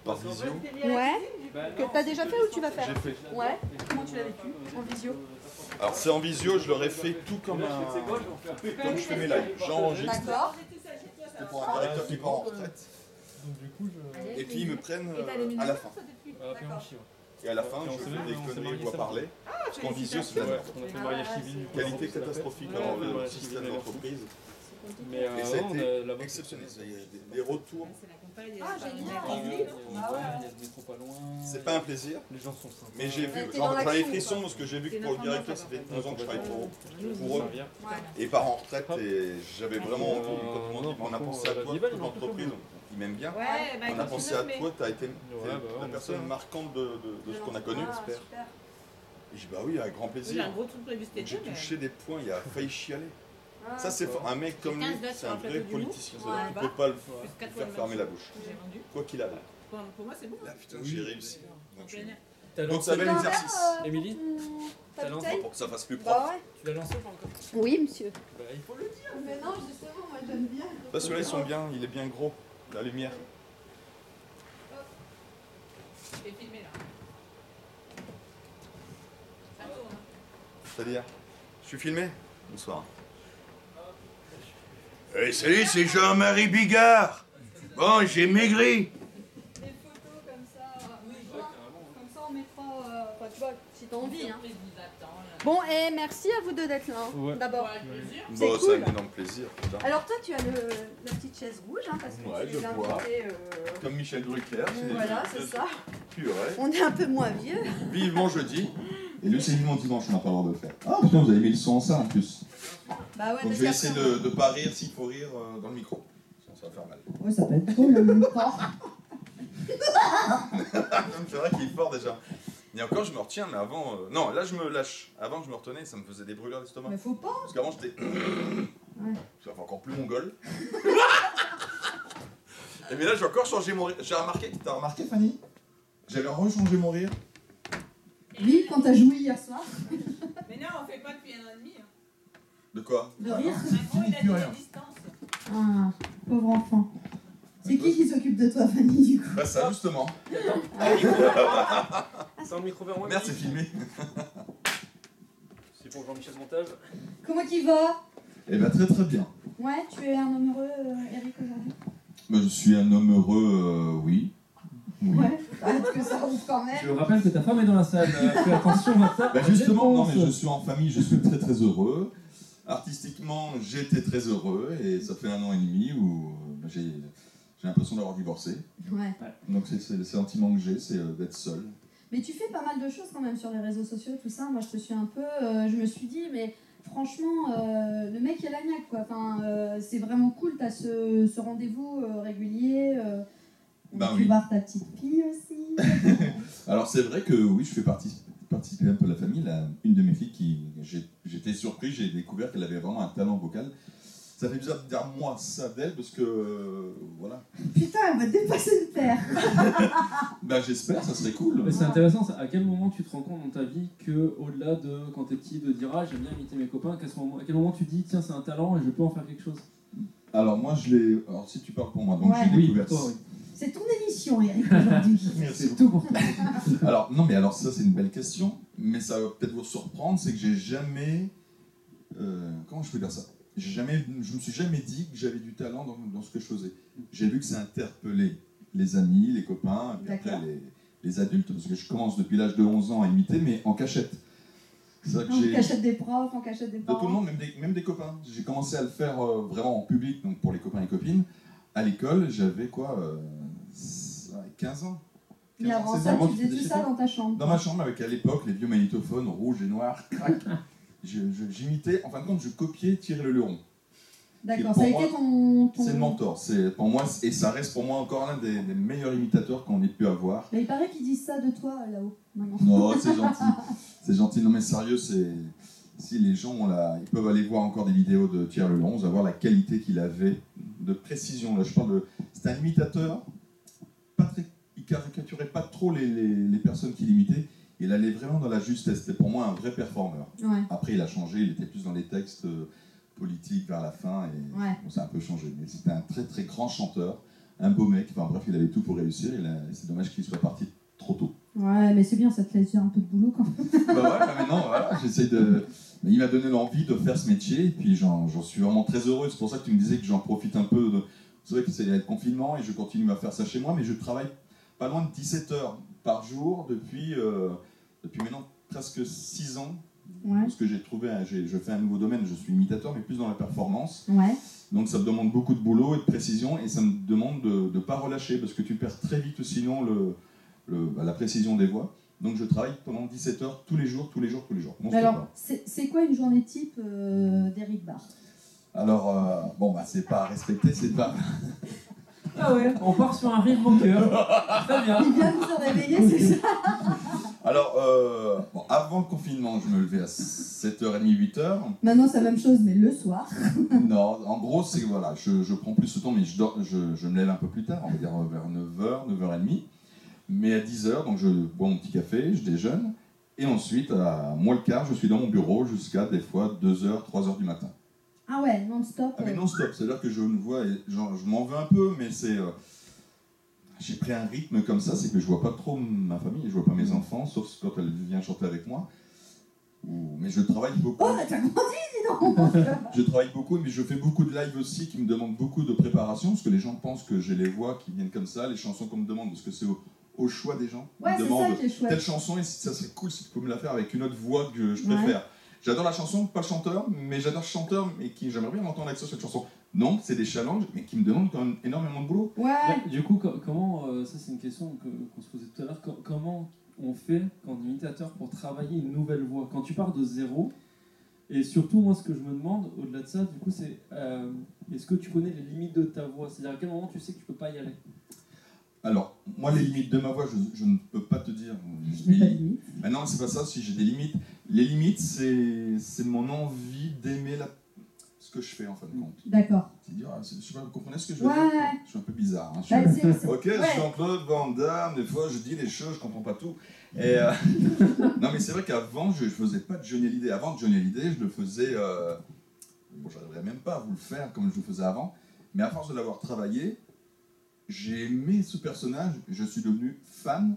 par visio. Ouais. Que t'as déjà fait ou tu vas faire? J'ai fait. Ouais. Comment tu l'as vécu en visio? Alors c'est en visio, je l'aurais fait tout comme je fais mes lives. J'enregistre. D'accord. C'était pour un directeur qui part en retraite. Donc du coup, Et puis ils me prennent à la fin. Et à la fin, je fais des conneries, je dois parler. Parce qu'en visio, c'est de la merde. on a fait le mariage civil. Qualité catastrophique dans le système d'entreprise. Mais Et ça a été exceptionnel. Il y a des retours. Ah, génial. Il y a des métros pas loin. C'est pas un plaisir, Les gens sont sympas. mais j'ai vu, T'es dans j'en ai les l'action, frissons quoi. parce que j'ai vu T'es que pour le dans directeur, ça ton fait 12 ans que je travaille pour eux. Ouais. Et part en retraite, et j'avais vraiment envie, quand on m'a dit, on a franchement, pensé à toi, Vival, toute il l'entreprise, ils m'aiment bien. Ouais, bah, On a pensé à toi, tu as été la on personne espère. marquante de ce qu'on a connu. Ah, super. Et j'ai dit, bah oui, avec grand J'ai plaisir. un gros truc prévu cet Donc j'ai été. touché des points, il a failli chialer. Ah, Ça, c'est un mec comme lui, 15 dates c'est sur un un vrai plateau d'humour. politicien. Ouais. Tu peux pas le Plus 4 faire fermer la bouche. J'ai vendu. Quoi qu'il arrive. Pour moi, c'est bon. Là, putain, j'ai réussi. En plein air. T'as Donc lancé ça va Tu vas en l'exercice. faire, Émilie, ta t'as lancé bouteille? Pour que ça fasse plus Bah propre. ouais. Tu l'as lancé ou pas encore? Oui, monsieur. Bah il faut le dire. Mais non, justement, moi j'aime bien. Là, ceux-là, ils sont bien, il est bien gros. La lumière. J'ai filmé là. Ça tourne. Hein. C'est-à-dire, je suis filmé. Bonsoir. Hey, salut, c'est Jean-Marie Bigard. Bon, j'ai maigri. Des photos comme ça, comme ça on mettra, enfin tu vois, si t'as envie. Hein. Surprise vous attend, là. Bon, et merci à vous deux d'être là, hein, Ouais. d'abord. Avec plaisir. C'est Bon, cool. c'est un énorme plaisir. putain. Alors toi, tu as la petite chaise rouge, hein, parce que Ouais, tu je es vois. invité. Comme Michel Drucker. Voilà, c'est ça. Purée. On est un peu moins vieux. Vivement jeudi. Et lui, c'est vivement dimanche, on n'a pas le droit de le faire. Ah putain, vous avez mis le son en ça en plus. Bah ouais, Donc parce je vais qu'après, essayer de pas rire s'il faut rire dans le micro. Sinon ça va faire mal. Ouais, ça peut être drôle en même temps. C'est vrai qu'il est fort déjà. Et encore je me retiens, mais avant... Non, là je me lâche. Avant je me retenais, ça me faisait des brûlures d'estomac. Mais faut pas. Parce qu'avant j'étais... Ça fait encore plus mongol. Et mais là j'ai encore changé mon rire. J'ai remarqué, t'as remarqué Fanny? J'avais rechangé mon rire. Oui, quand t'as joué hier soir. Mais non, on fait pas depuis 1 an et demi. Hein. De quoi? De rire. En gros, il a plus dit rien. la distance. Ah, pauvre enfant. C'est qui s'occupe de toi, Fanny, du coup? Bah ça justement. C'est un micro vers moi. Merde c'est filmé. C'est pour Jean-Michel Montage. Comment tu vas? Eh ben très très bien. Ouais, tu es un homme heureux, Eric, aujourd'hui? Bah, je suis un homme heureux, oui. Oui. Ouais, peut-être que ça ouvre quand même. Je rappelle que ta femme est dans la salle. Fais attention à ça. Bah, justement, non mais je suis en famille, je suis très très heureux. Artistiquement, j'étais très heureux et ça fait 1 an et demi où j'ai l'impression d'avoir divorcé. Ouais. Donc c'est le sentiment que j'ai, c'est d'être seul. Mais tu fais pas mal de choses quand même sur les réseaux sociaux, tout ça. Moi, je te suis un peu. Je me suis dit, mais franchement, le mec, il a la niaque, quoi. Enfin, c'est vraiment cool. T'as ce rendez-vous régulier. Où Bah tu oui. voir ta petite fille aussi. Alors c'est vrai que oui, je fais participer un peu la famille. Une de mes filles j'étais surpris, j'ai découvert qu'elle avait vraiment un talent vocal. Ça fait bizarre de dire moi ça d'elle parce que voilà. Putain, elle va dépasser le père. Bah j'espère, ça serait cool. Mais c'est intéressant, ça. À quel moment tu te rends compte dans ta vie que, au-delà de quand t'es petit, de dire ah j'aime bien imiter mes copains, à quel moment tu dis tiens c'est un talent et je peux en faire quelque chose? Alors moi je l'ai. Alors si tu parles pour moi, donc Ouais. j'ai découvert. toi, oui. C'est ton émission, Eric, aujourd'hui. C'est tout pour toi. Alors non mais alors ça c'est une belle question, mais ça va peut-être vous surprendre, c'est que j'ai jamais. Comment je peux dire ça? Je me suis jamais dit que j'avais du talent dans ce que je faisais. J'ai vu que ça interpellait les amis, les copains, et puis après D'accord. les adultes, parce que je commence depuis l'âge de 11 ans à imiter, mais en cachette. C'est ça que En j'ai... cachette des profs, en cachette des De parents. tout le monde, même des copains. J'ai commencé à le faire vraiment en public, donc pour les copains et copines. À l'école, j'avais quoi 15 ans. Et avant 16 ça, ans, tu faisais tout chez ça toi. dans ta chambre. Dans ma chambre, avec à l'époque les vieux magnétophones rouges et noirs, crac. J'imitais, en fin de compte, je copiais Thierry Le Luron. D'accord, pour ça a moi, été ton... C'est le mentor, c'est pour moi, et ça reste pour moi encore l'un des meilleurs imitateurs qu'on ait pu avoir. Mais il paraît qu'ils disent ça de toi, là-haut, maintenant. Non, c'est gentil. C'est gentil. Non, mais sérieux, si les gens ils peuvent aller voir encore des vidéos de Thierry Le Luron, vous allez voir la qualité qu'il avait de précision. Là, je parle de. C'est un imitateur, il caricaturait pas trop les personnes qu'il imitait. Il allait vraiment dans la justesse. C'était pour moi un vrai performeur. Ouais. Après, il a changé, il était plus dans les textes politiques vers la fin, et Ouais. bon, ça a un peu changé. Mais c'était un très très grand chanteur, un beau mec. Enfin bref, il avait tout pour réussir. C'est dommage qu'il soit parti trop tôt. Ouais, mais c'est bien, ça te laisse un peu de boulot quand même. Bah ouais, mais non, voilà, j'essaie de... Mais il m'a donné l'envie de faire ce métier, et puis j'en suis vraiment très heureux. C'est pour ça que tu me disais que j'en profite un peu. C'est vrai que c'est le confinement, et je continue à faire ça chez moi, mais je travaille pas loin de 17 heures par jour depuis maintenant presque 6 ans. Ouais. Parce que j'ai trouvé, je fais un nouveau domaine, je suis imitateur, mais plus dans la performance. Ouais. Donc ça me demande beaucoup de boulot et de précision, et ça me demande de ne pas relâcher, parce que tu perds très vite sinon la précision des voix. Donc je travaille pendant 17 heures tous les jours. Alors, c'est quoi une journée type d'Éric Barre? Alors, c'est pas à respecter, c'est pas... Ah ouais, on part sur un rire moqueur. Très bien. Il vient de se réveiller, c'est ça? Alors, avant le confinement, je me levais à 7h30, 8h. Maintenant, c'est la même chose, mais le soir. Non, en gros, c'est voilà, je prends plus de temps, mais je me lève un peu plus tard, on va dire vers 9h, 9h30. Mais à 10h, donc je bois mon petit café, je déjeune, et ensuite, à moins le quart, je suis dans mon bureau jusqu'à des fois 2h, 3h du matin. Ah ouais, non-stop. Ah mais non-stop, c'est-à-dire que je me vois, je m'en veux un peu, mais c'est... j'ai pris un rythme comme ça, c'est que je vois pas trop ma famille, je vois pas mes enfants, sauf quand elle vient chanter avec moi. Mais je travaille beaucoup. Oh, mais t'as grandi, dis donc. Je travaille beaucoup, mais je fais beaucoup de live aussi qui me demandent beaucoup de préparation, parce que les gens pensent que j'ai les voix qui viennent comme ça, les chansons qu'on me demande, parce que c'est au choix des gens. Ouais, Ils me c'est ça demandent qui est chouette. telle chanson, et ça serait cool si tu peux me la faire avec une autre voix que je préfère. Ouais. J'adore la chanson, pas le chanteur, mais j'adore le chanteur, mais j'aimerais bien l'entendre avec ça, cette chanson. Donc, c'est des challenges, mais qui me demandent quand même énormément de boulot. Ouais. Du coup, comment, ça c'est une question qu'on se posait tout à l'heure, comment on fait quand on est imitateur pour travailler une nouvelle voix? Quand tu pars de zéro, et surtout, moi, ce que je me demande, au-delà de ça, du coup, c'est est-ce que tu connais les limites de ta voix? C'est-à-dire à quel moment tu sais que tu peux pas y aller? Alors, moi, les limites de ma voix, je ne peux pas te dire. Je n'ai pas de limites. Non, c'est pas ça, si j'ai des limites. Les limites, c'est mon envie d'aimer ce que je fais, en fin de compte. D'accord. Je sais pas, vous comprenez ce que je veux dire? Je suis un peu bizarre. Hein. Ok, ouais. Jean-Claude Van Damme, des fois, je dis les choses, je comprends pas tout. Et, non, mais c'est vrai qu'avant, je faisais pas de Johnny Hallyday. Avant de Johnny Hallyday, je le faisais... Bon, j'arriverais même pas à vous le faire comme je le faisais avant. Mais à force de l'avoir travaillé, j'ai aimé ce personnage, je suis devenu fan,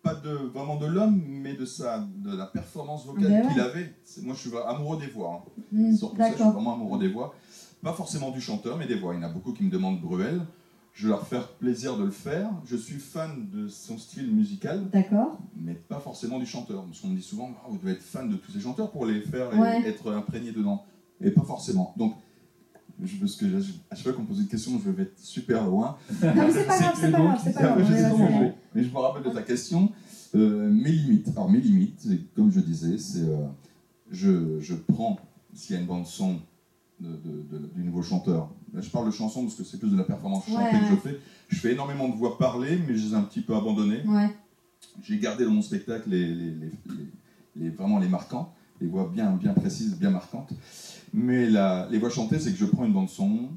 pas vraiment de l'homme, mais de la performance vocale qu'il avait. Moi, je suis amoureux des voix. Hein. Surtout ça, je suis vraiment amoureux des voix. Pas forcément du chanteur, mais des voix. Il y en a beaucoup qui me demandent Bruel. Je vais leur faire plaisir de le faire. Je suis fan de son style musical, mais pas forcément du chanteur. Parce qu'on me dit souvent, vous devez être fan de tous ces chanteurs pour les faire et être imprégné dedans. Et pas forcément. Donc, parce que à chaque fois qu'on me pose une question, je vais être super loin. Non, mais c'est pas grave, c'est pas grave. Mais je me rappelle de ta question. Mes limites. Alors, mes limites, comme je disais, c'est je prends, s'il y a une bande-son du nouveau chanteur, là, je parle de chanson parce que c'est plus de la performance chantée que je fais. Je fais énormément de voix parlées, mais je les ai un petit peu abandonnées. Ouais. J'ai gardé dans mon spectacle vraiment les marquants, les voix bien précises, bien marquantes. Mais les voix chantées, c'est que je prends une bande-son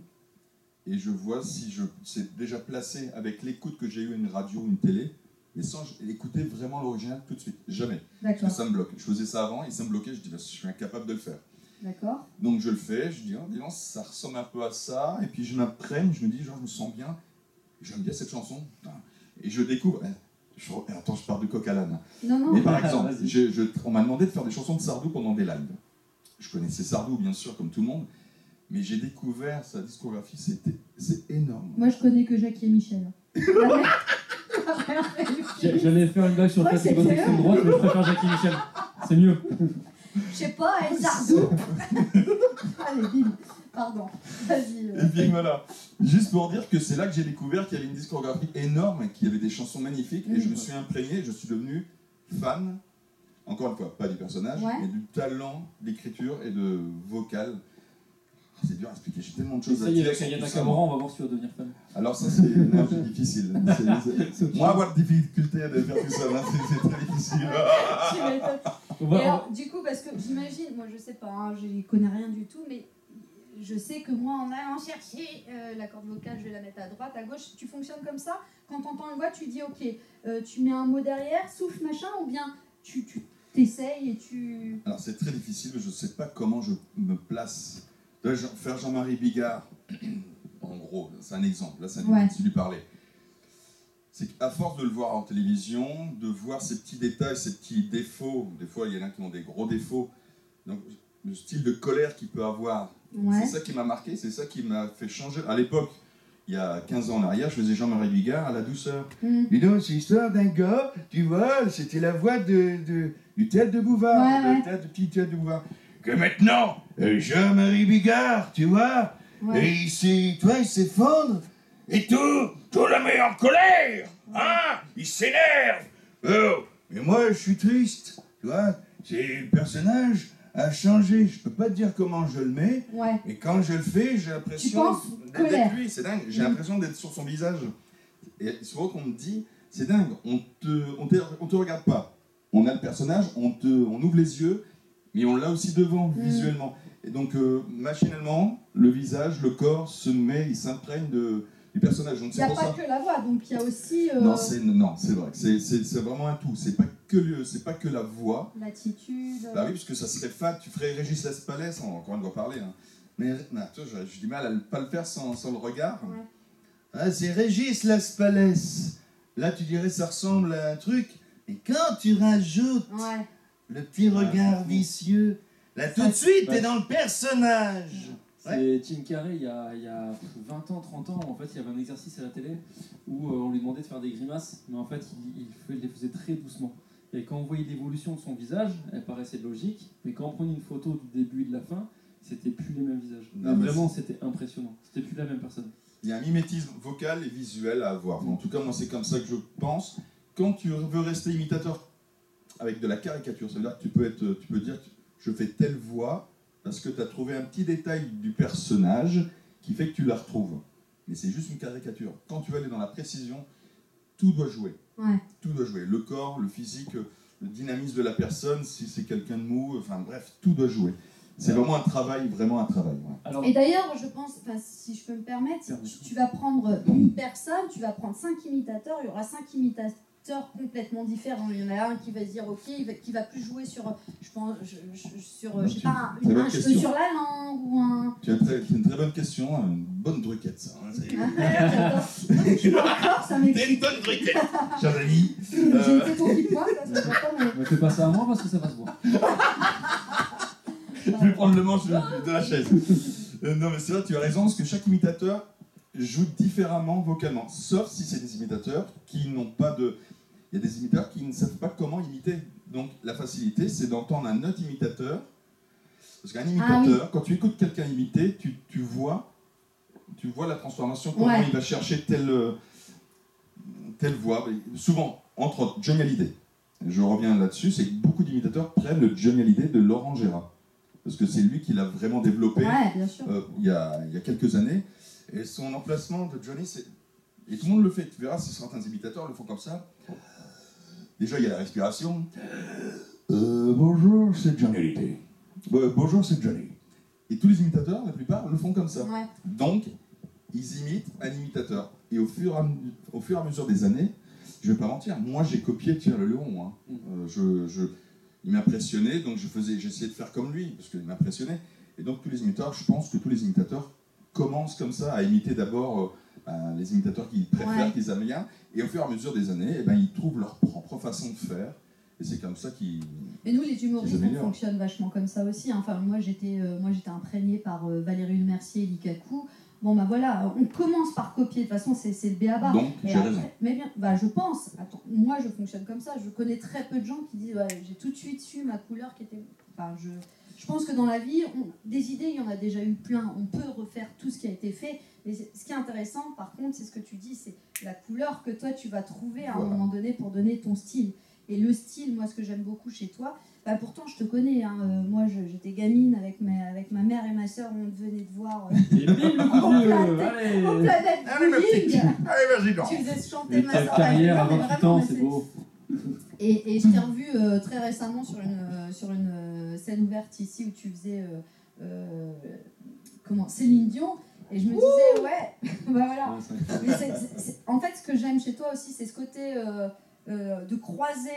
et je vois si c'est déjà placé avec l'écoute que j'ai eu à une radio ou une télé, mais sans écouter vraiment l'original tout de suite. Jamais. Parce que ça me bloque. Je faisais ça avant et ça me bloquait. Je dis, je suis incapable de le faire. D'accord. Donc je le fais, je dis, dis donc, ça ressemble un peu à ça. Et puis je m'imprègne, je me dis, genre, je me sens bien. J'aime bien cette chanson. Et je découvre. Attends, je pars du coq à l'âne. Non. Mais par exemple, on m'a demandé de faire des chansons de Sardou pendant des lives. Je connaissais Sardou, bien sûr, comme tout le monde, mais j'ai découvert sa discographie, c'est énorme. Moi, je connais que Jackie et Michel. J'allais faire une blague sur le fait que c'est extrême droite, mais je préfère Jackie et Michel. C'est mieux. Je sais pas, Sardou. Allez, bim. Pardon. Vas-y. Et puis voilà. Juste pour dire que c'est là que j'ai découvert qu'il y avait une discographie énorme, qu'il y avait des chansons magnifiques, et je me suis imprégné, je suis devenu fan. Encore une fois, pas du personnage, mais du talent d'écriture et de vocal. C'est dur à expliquer, j'ai tellement de choses à dire. Ça y est, Nakamura, on va voir si tu vas devenir fan. Alors ça, c'est difficile. Moi, avoir des difficultés à faire tout ça, c'est très difficile. Et alors, du coup, parce que j'imagine, moi je sais pas, hein, je connais rien du tout, mais je sais que moi, en allant chercher la corde vocale, je vais la mettre à droite, à gauche, tu fonctionnes comme ça. Quand tu entends une voix, tu dis, ok, tu mets un mot derrière, souffle, machin, ou bien tu t'essayes et tu... Alors c'est très difficile, je ne sais pas comment je me place. Faire Jean-Marie Bigard, En gros, c'est un exemple, là ça Ouais. lui parlait. C'est qu'à force de le voir en télévision, de voir ces petits détails, ces petits défauts, des fois il y en a qui ont des gros défauts, donc le style de colère qu'il peut avoir, Ouais. c'est ça qui m'a marqué, c'est ça qui m'a fait changer. À l'époque, il y a 15 ans en arrière, je faisais Jean-Marie Bigard à la douceur. Dis donc, c'est l'histoire d'un gars, tu vois, c'était la voix du théâtre de Bouvard, Ouais, le petit théâtre de Bouvard. Que maintenant, Jean-Marie Bigard, tu vois, Ouais. et il s'effondre, et tout le met en colère, hein, il s'énerve. Oh, mais moi, je suis triste, tu vois, le personnage a changé, je peux pas te dire comment je le mets, Ouais. mais quand je le fais, j'ai l'impression Tu penses colère. d'être lui, c'est dingue, j'ai l'impression d'être sur son visage. Et souvent qu'on me dit, c'est dingue, on te regarde pas. On a le personnage, on ouvre les yeux, mais on l'a aussi devant, visuellement. Et donc, machinalement, le visage, le corps se met, il s'imprègne du personnage. Donc, Il n'y a pas que la voix, donc il y a aussi Non, c'est vrai. C'est vraiment un tout. C'est pas que la voix. l'attitude. Bah oui, parce que ça serait fade. Tu ferais Régis Laspalès, encore une fois parler. Hein. Mais attends, j'ai du mal à ne pas le faire sans le regard. Ouais. Ah, c'est Régis Laspalès. Là, tu dirais ça ressemble à un truc. Et quand tu rajoutes Ouais. le petit regard vicieux, là, tout de suite, t'es dans le personnage. C'est Jim Carrey, il y a 20 ans, 30 ans, en fait, il y avait un exercice à la télé où on lui demandait de faire des grimaces, mais en fait, il les faisait très doucement. Et quand on voyait l'évolution de son visage, elle paraissait logique, mais quand on prenait une photo du début et de la fin, c'était plus les mêmes visages. Non, mais vraiment, c'était impressionnant. C'était plus la même personne. Il y a un mimétisme vocal et visuel à avoir. En tout cas, moi, c'est comme ça que je pense. Quand tu veux rester imitateur avec de la caricature, ça veut dire que tu peux dire que je fais telle voix parce que tu as trouvé un petit détail du personnage qui fait que tu la retrouves. Mais c'est juste une caricature. Quand tu veux aller dans la précision, tout doit jouer. Ouais. Tout doit jouer. Le corps, le physique, le dynamisme de la personne, si c'est quelqu'un de mou, enfin bref, tout doit jouer. C'est vraiment un travail. Ouais. Alors, Et d'ailleurs, je pense, si je peux me permettre, tu vas prendre une personne, tu vas prendre 5 imitateurs, il y aura 5 imitateurs complètement différents. Il y en a un qui va se dire ok, qui va plus jouer sur, je pense, sur, je sais pas, un cheveu sur la langue ou un. C'est une très bonne question, une bonne druquette ça. Hein, J'adore. Je suis pas d'accord, ça m'excite. c'est une bonne druquette, chers amis. J'ai été ton petit poids, ça se voit pas, mais. ne fais pas ça à moi parce que ça va se voir. Je vais prendre le manche de la chaise. Non mais c'est vrai, tu as raison, parce que chaque imitateur joue différemment vocalement. Sauf si c'est des imitateurs qui n'ont pas de... Il y a des imitateurs qui ne savent pas comment imiter. Donc la facilité, c'est d'entendre un autre imitateur. Parce qu'un imitateur, quand tu écoutes quelqu'un imiter, tu vois la transformation, comment il va chercher telle voix. Souvent, entre autres, Johnny Hallyday. Je reviens là-dessus, c'est que beaucoup d'imitateurs prennent le Johnny Hallyday de Laurent Gérard. Parce que c'est lui qui l'a vraiment développé bien sûr. il y a quelques années. Et son emplacement de Johnny, c'est... Et tout le monde le fait. Tu verras, si certains imitateurs le font comme ça. Déjà, il y a la respiration. Bonjour, c'est Johnny Hallyday. Bonjour, c'est Johnny. Et tous les imitateurs, la plupart, le font comme ça. Ouais. Donc, ils imitent un imitateur. Et au fur et à mesure des années, je ne vais pas mentir, moi j'ai copié Thierry Le Léon. Hein. Il m'impressionnait, donc j'essayais de faire comme lui, parce qu'il m'impressionnait. Et donc tous les imiteurs, je pense que tous les imitateurs commencent comme ça, à imiter d'abord les imitateurs qu'ils préfèrent, qu'ils aiment bien, et au fur et à mesure des années, ils trouvent leur propre façon de faire, et c'est comme ça qu'ils... Mais nous, les humoristes, on fonctionne vachement comme ça aussi. Hein. Enfin, moi, j'étais imprégnée par Valérie Lemercier et Lukaku. Bon, bah voilà, on commence par copier, de toute façon, c'est le b.a.-ba. Donc, j'ai raison. Mais bien, je pense, attends, moi, je fonctionne comme ça. Je connais très peu de gens qui disent, j'ai tout de suite su ma couleur qui était... Enfin, je pense que dans la vie, des idées, il y en a déjà eu plein. On peut refaire tout ce qui a été fait. Mais ce qui est intéressant, par contre, c'est ce que tu dis, c'est la couleur que toi, tu vas trouver à un moment donné pour donner ton style. Et le style, moi, ce que j'aime beaucoup chez toi, pourtant, je te connais. Hein, moi, j'étais gamine avec ma mère et ma soeur, on venait te voir Et bim, le coup de vieux, en planète bowling. Allez, vas-y, Tu faisais chanter ma quelle soeur. carrière à 28 ans, c'est beau. Et je t'ai revu très récemment sur une scène ouverte ici où tu faisais Céline Dion. Et je me disais, voilà. Mais en fait, ce que j'aime chez toi aussi, c'est ce côté de croiser,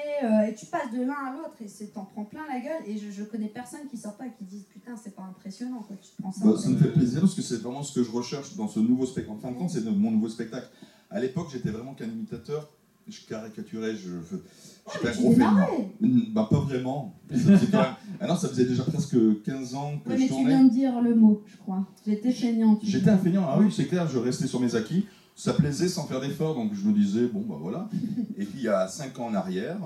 et tu passes de l'un à l'autre et t'en prends plein la gueule. Et je connais personne qui sort pas et qui disent putain, c'est pas impressionnant, quoi, tu te prends ça. Ça me fait plaisir parce que c'est vraiment ce que je recherche dans ce nouveau spectacle. En fin de compte, c'est mon nouveau spectacle. À l'époque, j'étais vraiment qu'un imitateur. Je caricaturais, j'étais un gros feignant. Bah, pas vraiment. Ah non, ça faisait déjà presque 15 ans que je tournais. Tu viens de dire le mot, je crois. J'étais feignant. J'étais un feignant, ah oui, c'est clair, je restais sur mes acquis. Ça plaisait sans faire d'efforts, donc je me disais, bon, bah voilà. Et puis, il y a 5 ans en arrière,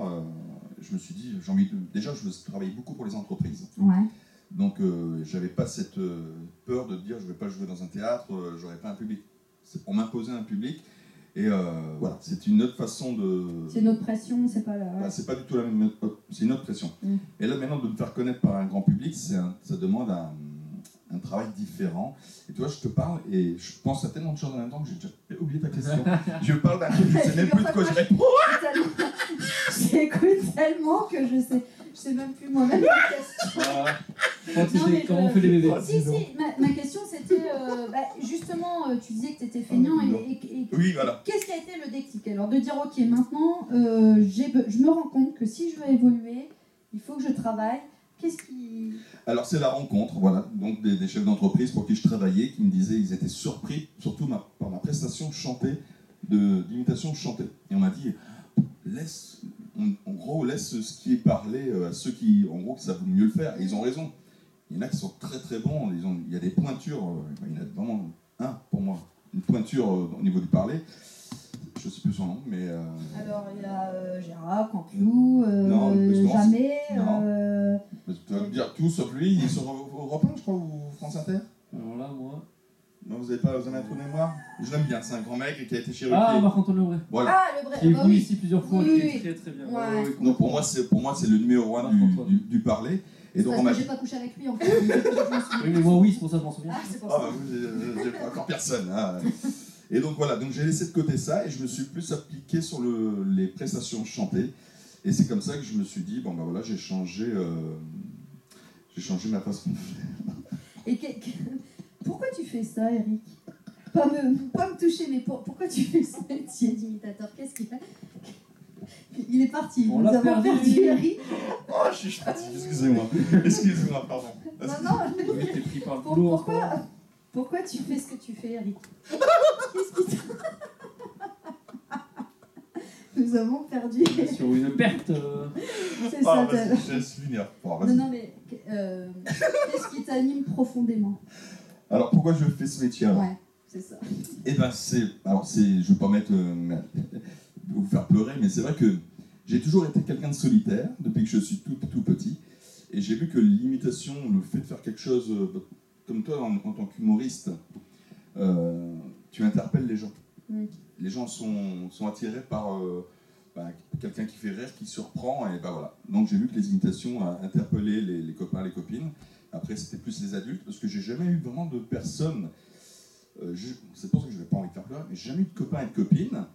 je me suis dit, j'ai envie de... Déjà, je travaillais beaucoup pour les entreprises. Ouais. Donc, j'avais pas cette peur de dire, je vais pas jouer dans un théâtre, j'aurais pas un public. C'est pour m'imposer un public. Et voilà, c'est une autre façon de... C'est une autre pression, c'est pas la... Bah, c'est pas du tout la même... C'est une autre pression. Et là, maintenant, de me faire connaître par un grand public, ça demande un travail différent. Et tu vois, je te parle et je pense à tellement de choses en même temps que j'ai déjà oublié ta question. Je parle d'un truc, je sais même plus de quoi je réponds. J'écoute tellement que je sais même plus moi-même la question. Comment on fait les bébés? Si, ma question c'était, justement, tu disais que tu étais feignant et oui, voilà. Qu'est-ce qui a été le déclic? Alors de dire, ok, maintenant, je me rends compte que si je veux évoluer, il faut que je travaille. Qu'est-ce qui... Alors c'est la rencontre, voilà, donc des chefs d'entreprise pour qui je travaillais, qui me disaient, ils étaient surpris, surtout par ma prestation chantée, d'imitation chantée. Et on m'a dit, laisse ce qui est parlé à ceux qui, en gros, qui savent mieux le faire. Et ils ont raison. Il y en a qui sont très très bons, il y a des pointures, il y en a vraiment pour moi, une pointure au niveau du parler. Je ne sais plus son nom, mais... Alors, il y a Gérard, Canteloup, Jamais... Tu vas me dire tout sauf lui, il est sur Europe 1, je crois, ou France Inter. Alors là, moi... Non, vous avez un trou de mémoire? Je l'aime bien, c'est un grand mec qui a été chez Ruquier. Ah, Marc-Antoine Lebray. Voilà. Ah, Lebray, qui est venu ici plusieurs fois, qui est très très bien. Ouais. Donc pour moi, c'est le numéro 1 du parler. Et donc, parce que j'ai pas couché avec lui, en fait. Oui, mais moi, oui, c'est pour ça que je m'en souviens. Ah, c'est pour ça. J'ai pas encore personne. Hein. Et donc voilà, donc j'ai laissé de côté ça et je me suis plus appliqué sur les prestations chantées. Et c'est comme ça que je me suis dit, bon ben voilà, j'ai changé ma façon de faire. Et pourquoi tu fais ça, Eric? Pas me toucher, mais pourquoi tu fais ce métier d'imitateur? Qu'est-ce qu'il fait? Il est parti. On Nous l'a avons perdu Eric. Oh, je suis fatigué, excusez-moi, pardon. Non. Oui, t'es pris par le boulot. Pourquoi tu fais ce que tu fais, Eric? Qu'est-ce qui Nous avons perdu. Sur une perte. C'est ça. Je laisse finir. Non, mais qu'est-ce qui t'anime profondément? Alors, pourquoi je fais ce métier alors? Ouais, c'est ça. Eh ben, je vais pas vous faire pleurer, mais c'est vrai que j'ai toujours été quelqu'un de solitaire depuis que je suis tout petit. Et j'ai vu que l'imitation, le fait de faire quelque chose comme toi en tant qu'humoriste, tu interpelles les gens. Les gens sont attirés par quelqu'un qui fait rire, qui surprend, et ben voilà. Donc j'ai vu que les imitations interpellaient les copains, les copines. Après c'était plus les adultes, parce que j'ai jamais eu vraiment de personnes, c'est pour ça que je n'avais pas envie de faire pleurer, mais j'ai jamais eu de copains et de copines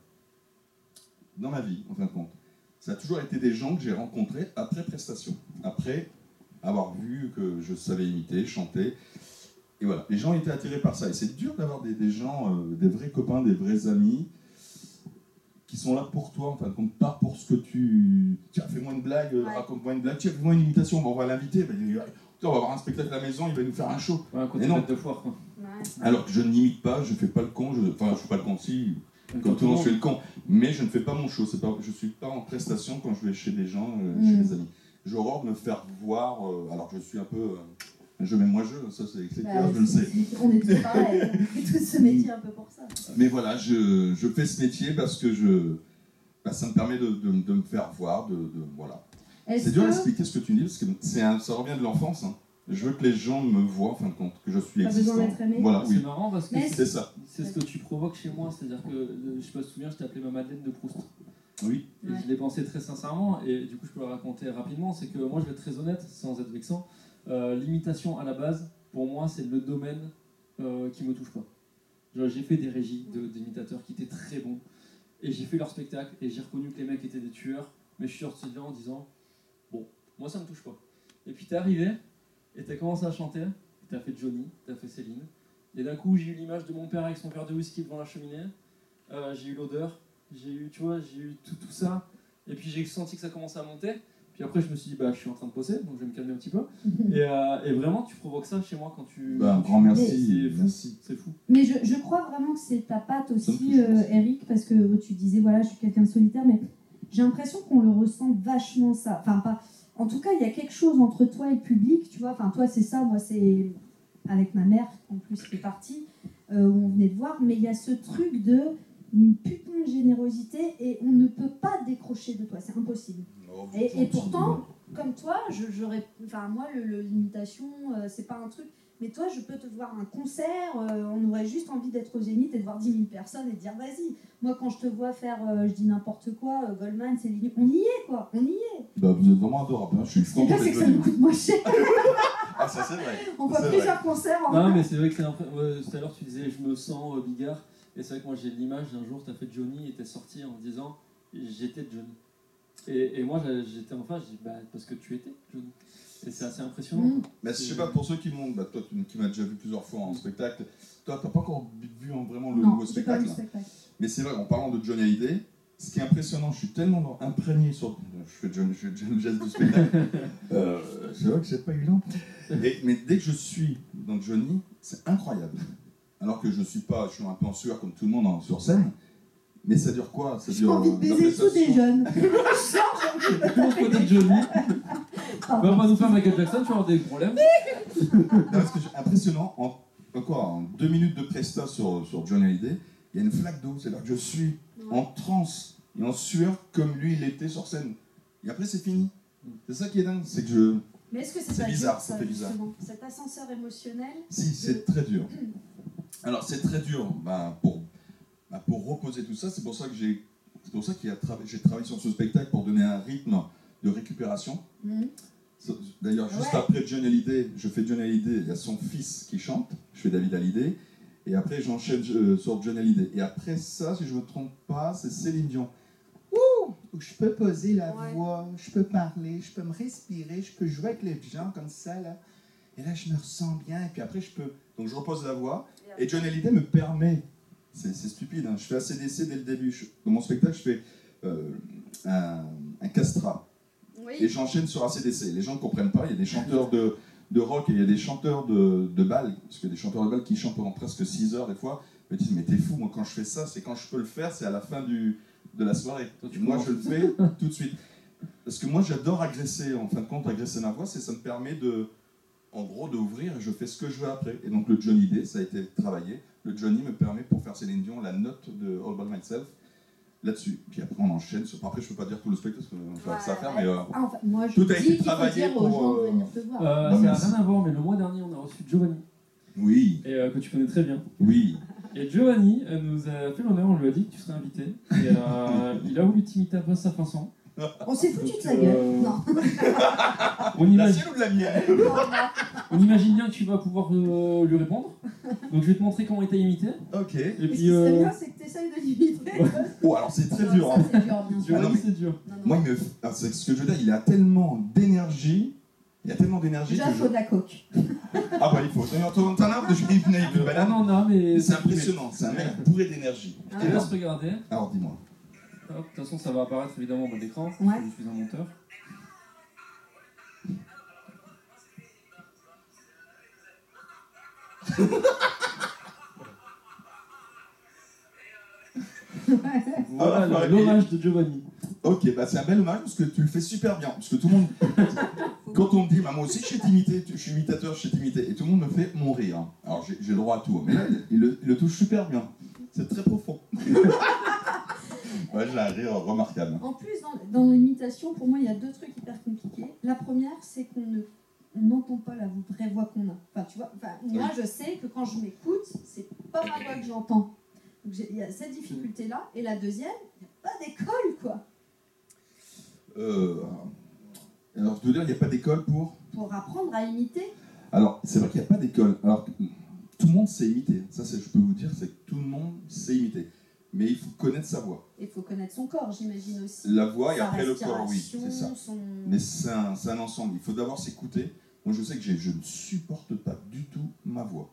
dans ma vie, en fin de compte. Ça a toujours été des gens que j'ai rencontrés après prestation, après avoir vu que je savais imiter, chanter. Et voilà, les gens étaient attirés par ça. Et c'est dur d'avoir des gens, des vrais copains, des vrais amis, qui sont là pour toi, en fin de compte, pas pour ce que tu... Tiens, fais-moi une blague, raconte-moi une blague, tiens, fais-moi une imitation, bon, on va l'inviter, on va avoir un spectacle à la maison, il va nous faire un show. Ouais, et non. De foire, quoi. Alors que je n'imite pas, je fais pas le con, je suis pas le con, si, comme tout le monde, je fais le con, mais je ne fais pas mon show, je suis pas en prestation quand je vais chez des gens, chez des amis. J'ai horreur de me faire voir, alors que je suis un peu... Je mets moi ça c'est clair, je le sais. On est tous pareils, on fait tous ce métier un peu pour ça. Mais voilà, je fais ce métier parce que ça me permet de me faire voir, voilà. C'est dur d'expliquer ce que tu dis, parce que ça revient de l'enfance. Hein. Je veux que les gens me voient, en fin de compte, que je suis existant. Besoin d'être aimé. Voilà, c'est marrant parce que c'est ça. C'est ce que tu provoques chez moi, c'est-à-dire que, je sais pas si tu te souviens, je t'ai appelé ma Madeleine de Proust. Oui. Et je l'ai pensé très sincèrement, et du coup je peux le raconter rapidement, c'est que moi je vais être très honnête, sans être vexant, l'imitation à la base, pour moi c'est le domaine qui me touche pas. J'ai fait des régies d'imitateurs qui étaient très bons, et j'ai fait leur spectacle, et j'ai reconnu que les mecs étaient des tueurs, mais je suis sorti de là en disant, bon, moi ça me touche pas. Et puis t'es arrivé, et t'as commencé à chanter, et t'as fait Johnny, t'as fait Céline, et d'un coup j'ai eu l'image de mon père avec son verre de whisky devant la cheminée, j'ai eu l'odeur, j'ai eu tout ça, Et puis j'ai senti que ça commençait à monter. Puis après, je me suis dit, bah, je suis en train de poser, donc je vais me calmer un petit peu. Et vraiment, tu provoques ça chez moi quand tu. Bah, un grand merci. C'est fou. Mais je crois vraiment que c'est ta patte aussi, Eric, parce que tu disais, voilà, je suis quelqu'un de solitaire, mais j'ai l'impression qu'on le ressent vachement ça. Enfin, pas. En tout cas, il y a quelque chose entre toi et le public, tu vois. Enfin, toi, c'est ça, moi, c'est avec ma mère, en plus, qui est partie, où on venait de voir, mais il y a ce truc de une putain de générosité et on ne peut pas décrocher de toi, c'est impossible. Et pourtant, comme toi, enfin, moi, l'imitation, c'est pas un truc. Mais toi, je peux te voir un concert, on aurait juste envie d'être au Zénith et de voir 10 000 personnes et de dire vas-y. Moi, quand je te vois faire, je dis n'importe quoi, Goldman, c'est on y est quoi, on y est. Bah, vous êtes vraiment adorable, hein. Je suis content c'est que ça nous coûte moins cher. Ah, ça c'est vrai. On voit plusieurs concerts. Non, mais c'est vrai que tout à l'heure, tu disais je me sens Bigard. Et c'est vrai que moi, j'ai l'image d'un jour, tu as fait Johnny et tu es sorti en disant j'étais Johnny. Et moi, j'étais en face, je dis bah, parce que tu étais Johnny. Et c'est assez impressionnant. Mais je sais pas, pour ceux qui m'ont, toi qui m'as déjà vu plusieurs fois en spectacle, toi t'as pas encore vu vraiment le nouveau spectacle. Mais c'est vrai, en parlant de Johnny Hallyday, ce qui est impressionnant, je suis tellement imprégné sur. Je fais le geste du spectacle. C'est vrai que j'ai pas eu long. Mais dès que je suis dans Johnny, c'est incroyable. Alors que je suis un peu en sueur comme tout le monde sur scène. Mais ça dure quoi? Ça dure. J'ai envie de baiser tous des jeunes. Comment je connais Johnny? Va pas nous faire Michael Jackson, tu vas avoir des problèmes. Non, parce que c'est impressionnant. En 2 minutes de presta sur Johnny Hallyday, il y a une flaque d'eau. C'est là que je suis en transe et en sueur comme lui il était sur scène. Et après c'est fini. C'est ça qui est dingue, c'est que je. Mais est-ce que c'est bizarre, ça fait bizarre. Cet ascenseur émotionnel. Si, c'est très dur. Alors c'est très dur pour reposer tout ça. C'est pour ça que j'ai travaillé sur ce spectacle pour donner un rythme de récupération. D'ailleurs, juste après Johnny Hallyday, je fais Johnny Hallyday, il y a son fils qui chante, je fais David Hallyday, et après j'enchaîne sur Johnny Hallyday. Et après ça, si je ne me trompe pas, c'est Céline Dion. Où je peux poser la voix, je peux parler, je peux me respirer, je peux jouer avec les gens comme ça, là. Et là, je me ressens bien, et puis après, je peux... Donc je repose la voix, et Johnny Hallyday me permet, c'est stupide, hein, je fais ACDC dès le début. Dans mon spectacle, je fais un castrat. Et j'enchaîne sur ACDC. Les gens ne comprennent pas, il y a des chanteurs de rock et il y a des chanteurs de bal, parce qu'il y a des chanteurs de bal qui chantent pendant presque 6 heures des fois. Ils me disent, mais t'es fou, moi quand je fais ça, c'est quand je peux le faire, c'est à la fin de la soirée. Moi je le fais tout de suite. Parce que moi j'adore agresser, en fin de compte, agresser ma voix, ça me permet en gros d'ouvrir et je fais ce que je veux après. Et donc le Johnny Day, ça a été travaillé. Le Johnny me permet pour faire Céline Dion la note de All By Myself. Là-dessus. Puis après, on enchaîne. Après, je peux pas dire tout le spectacle parce que ça à faire, mais moi, je tout a été travaillé pour. Ça n'a rien à voir, mais le mois dernier, on a reçu Giovanni. Oui. Et que tu connais très bien. Oui. Et Giovanni nous a fait l'honneur, on lui a dit que tu serais invité. Et il a voulu t'imiter après sa façon. On s'est foutu de sa gueule. Non. On imagine ou de la mienne. On imagine bien que tu vas pouvoir lui répondre. Donc je vais te montrer comment il t'a imité. Ok. Et puis, ce qui serait bien, c'est que tu essayes de l'imiter. Oh, alors c'est très dur. C'est dur, bien sûr. C'est dur. Moi, c'est ce que je veux dire, il a tellement d'énergie. Déjà, il faut de la coke. Ah bah il faut. T'en as de jubilé avec une banane. Non, non, mais. C'est impressionnant. C'est un mec bourré d'énergie. Je te laisse regarder. Alors dis-moi. De toute façon, ça va apparaître évidemment au bas d'écran. Ouais. Je suis un monteur. Voilà l'hommage de Giovanni. Ok, bah c'est un bel hommage parce que tu le fais super bien. Parce que tout le monde, quand on me dit, bah, moi aussi je sais t'imiter, je suis imitateur, je sais t'imiter, et tout le monde me fait mon rire. Hein. Alors j'ai le droit à tout, mais là il le touche super bien. C'est très profond. Ouais, j'ai un rire remarquable. En plus, dans l'imitation, pour moi, il y a 2 trucs hyper compliqués. La première, c'est qu'on n'entend pas la vraie voix qu'on a. Enfin, tu vois, moi, je sais que quand je m'écoute, c'est pas ma voix que j'entends. Donc, il y a cette difficulté-là. Et la deuxième, il n'y a pas d'école, quoi. Alors, je veux dire, il n'y a pas d'école pour apprendre à imiter. Alors, c'est vrai qu'il n'y a pas d'école. Alors, tout le monde sait imiter. Ça, je peux vous dire, c'est que tout le monde sait imiter. Mais il faut connaître sa voix. Il faut connaître son corps, j'imagine aussi. La voix et après le corps, oui, c'est ça. Son... Mais c'est un ensemble. Il faut d'abord s'écouter. Moi, je sais que je ne supporte pas du tout ma voix.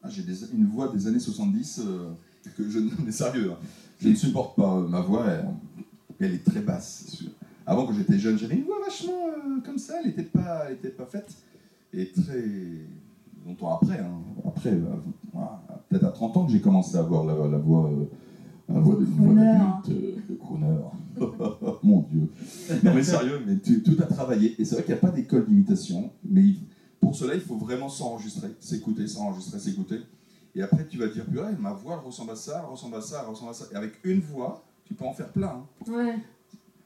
Ah, j'ai une voix des années 70 que je... Mais sérieux, hein. Je ne supporte pas ma voix. Et mais elle est très basse, c'est sûr. Avant, quand j'étais jeune, j'avais une voix vachement comme ça, elle n'était pas faite. Et très longtemps après, peut-être à 30 ans que j'ai commencé à avoir la voix d'adulte, de crooner. Mon Dieu. Non mais sérieux, mais tout a travaillé. Et c'est vrai qu'il n'y a pas d'école d'imitation, mais pour cela, il faut vraiment s'enregistrer, s'écouter. Et après, tu vas te dire, purée, ma voix, elle ressemble à ça, elle ressemble à ça, elle ressemble à ça. Et avec une voix, tu peux en faire plein. Hein. Ouais.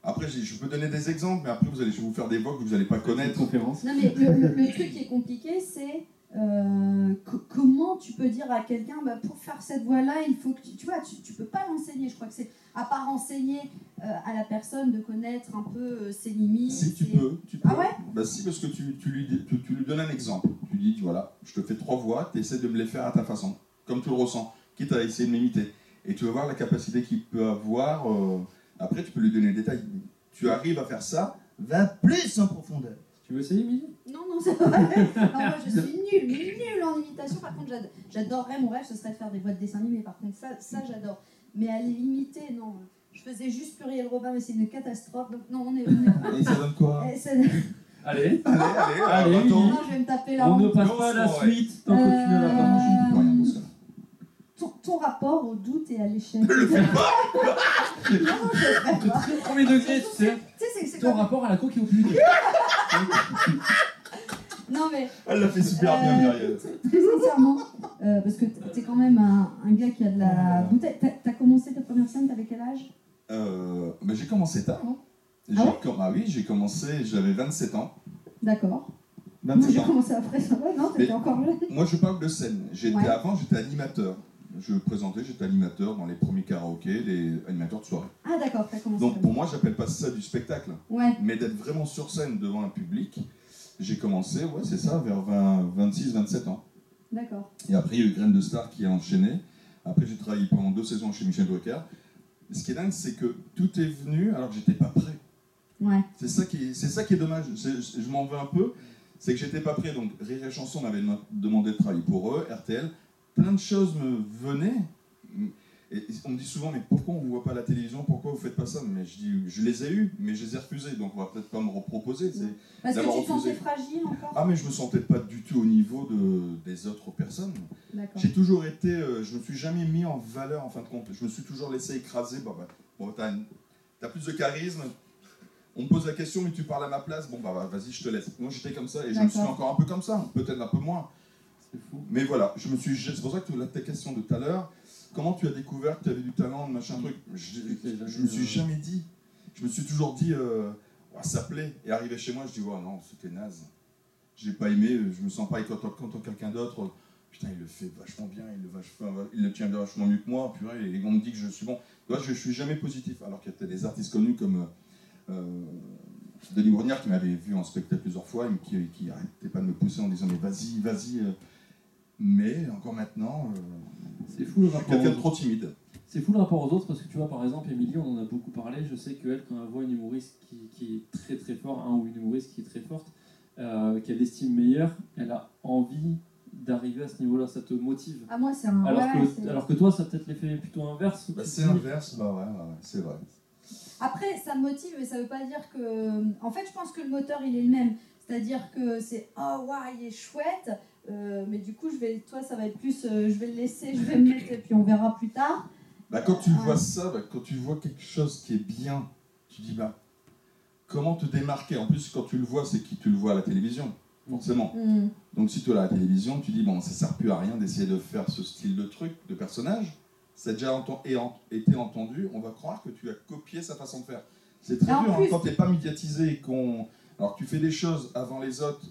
Après, je peux donner des exemples, mais après, je vais vous faire des voix que vous n'allez pas connaître. Conférence. Non, mais le truc qui est compliqué, c'est comment tu peux dire à quelqu'un, pour faire cette voix-là, il faut que tu vois, tu peux pas l'enseigner. Je crois que c'est à part enseigner à la personne de connaître un peu ses limites. Si, tu peux. Ah ouais? Bah si, parce que tu lui donnes un exemple. Tu dis, voilà, je te fais 3 voix, tu essaies de me les faire à ta façon, comme tu le ressens, quitte à essayer de m'imiter. Et tu vas voir la capacité qu'il peut avoir. Après, tu peux lui donner des détails. Tu arrives à faire ça, va plus en profondeur. Tu veux essayer, Émilie? Non, c'est vrai. Non, moi je suis nulle en imitation. Par contre, j'adorerais, mon rêve, ce serait de faire des voix de dessin animé. Par contre, ça j'adore. Mais à les limiter, non. Je faisais juste Pluriel Robin, mais c'est une catastrophe. Donc, non, on est Et ça donne quoi? Allez, attends. Non, je vais me taper la on honte. ne passe pas à la suite tant que tu ne l'as pas. Je ne dis pas rien de ça. Ton rapport au doute et à l'échec. Le fais pas. Non, je le ferai pas. Très premier degré, tu sais. C'est Ton comme... rapport à la coque et au pute. Non, mais... Elle l'a fait super bien, Myriel. Très sincèrement, parce que t'es quand même un gars qui a de la bouteille. T'as commencé ta première scène, t'avais quel âge? Mais j'ai commencé tard. Hein. Oui, j'ai commencé, j'avais 27 ans. D'accord. 27 Moi j'ai ans. commencé après, ça va, non? T'étais encore jeune? Moi je parle de scène. Ouais. Avant, j'étais animateur. J'étais animateur dans les premiers karaokés, les animateurs de soirée. Ah d'accord, t'as commencé. Donc pour moi, j'appelle pas ça du spectacle. Ouais. Mais d'être vraiment sur scène devant un public, j'ai commencé, c'est ça, vers 26-27 ans. D'accord. Et après, il y a eu Graines de Star qui a enchaîné. Après, j'ai travaillé pendant 2 saisons chez Michel Drucker. Ce qui est dingue, c'est que tout est venu alors que j'étais pas prêt. Ouais. C'est ça qui est dommage. Je m'en veux un peu. C'est que j'étais pas prêt. Donc Rire et Chanson m'avait demandé de travailler pour eux, RTL. Plein de choses me venaient. Et on me dit souvent, mais pourquoi on ne vous voit pas à la télévision? Pourquoi vous faites pas ça? Mais je dis, je les ai eus, mais je les ai refusés. Donc on va peut-être pas me reproposer. Parce que tu te refusé. sentais fragile encore? Ah mais je me sentais pas du tout au niveau des autres personnes. D'accord. J'ai toujours été, je me suis jamais mis en valeur en fin de compte. Je me suis toujours laissé écraser. T'as plus de charisme. On me pose la question, mais tu parles à ma place. Vas-y, je te laisse. Moi j'étais comme ça et je me suis encore un peu comme ça, peut-être un peu moins. C'est fou. Mais voilà, c'est pour ça que ta question de tout à l'heure, comment tu as découvert que tu avais du talent, machin truc. Je me suis jamais dit. Je me suis toujours dit, ça plaît. Et arrivé chez moi, je dis, non, c'était naze. J'ai pas aimé, je me sens pas quand quelqu'un d'autre. Putain, il le fait vachement bien, il le tient vachement mieux que moi. Purée, et on me dit que je suis bon. Je suis jamais positif. Alors qu'il y a des artistes connus comme Denis Brognard qui m'avait vu en spectacle plusieurs fois et qui arrêtait pas de me pousser en disant mais vas-y. Mais encore maintenant, c'est fou le rapport. Quelqu'un de trop timide. C'est fou le rapport aux autres parce que tu vois, par exemple, Émilie, on en a beaucoup parlé. Je sais qu'elle, quand elle voit une humoriste qui est très très fort, ou une humoriste qui est très forte, qu'elle estime meilleure, elle a envie d'arriver à ce niveau-là. Ça te motive. Ah, moi, c'est un. Alors que toi, ça a peut-être l'effet plutôt inverse. C'est inverse, c'est vrai. Après, ça me motive, mais ça veut pas dire que. En fait, je pense que le moteur, il est le même. C'est-à-dire que c'est il est chouette, mais du coup, toi, ça va être plus. Je vais le laisser, je vais me mettre, et puis on verra plus tard. Quand tu vois ça, quand tu vois quelque chose qui est bien, tu dis comment te démarquer? En plus, quand tu le vois, c'est qui tu le vois à la télévision, forcément. Donc si tu es à la télévision, tu dis ça sert plus à rien d'essayer de faire ce style de truc, de personnage. Ça a déjà été entendu, on va croire que tu as copié sa façon de faire. C'est très dur quand tu n'es pas médiatisé, alors que tu fais des choses avant les autres,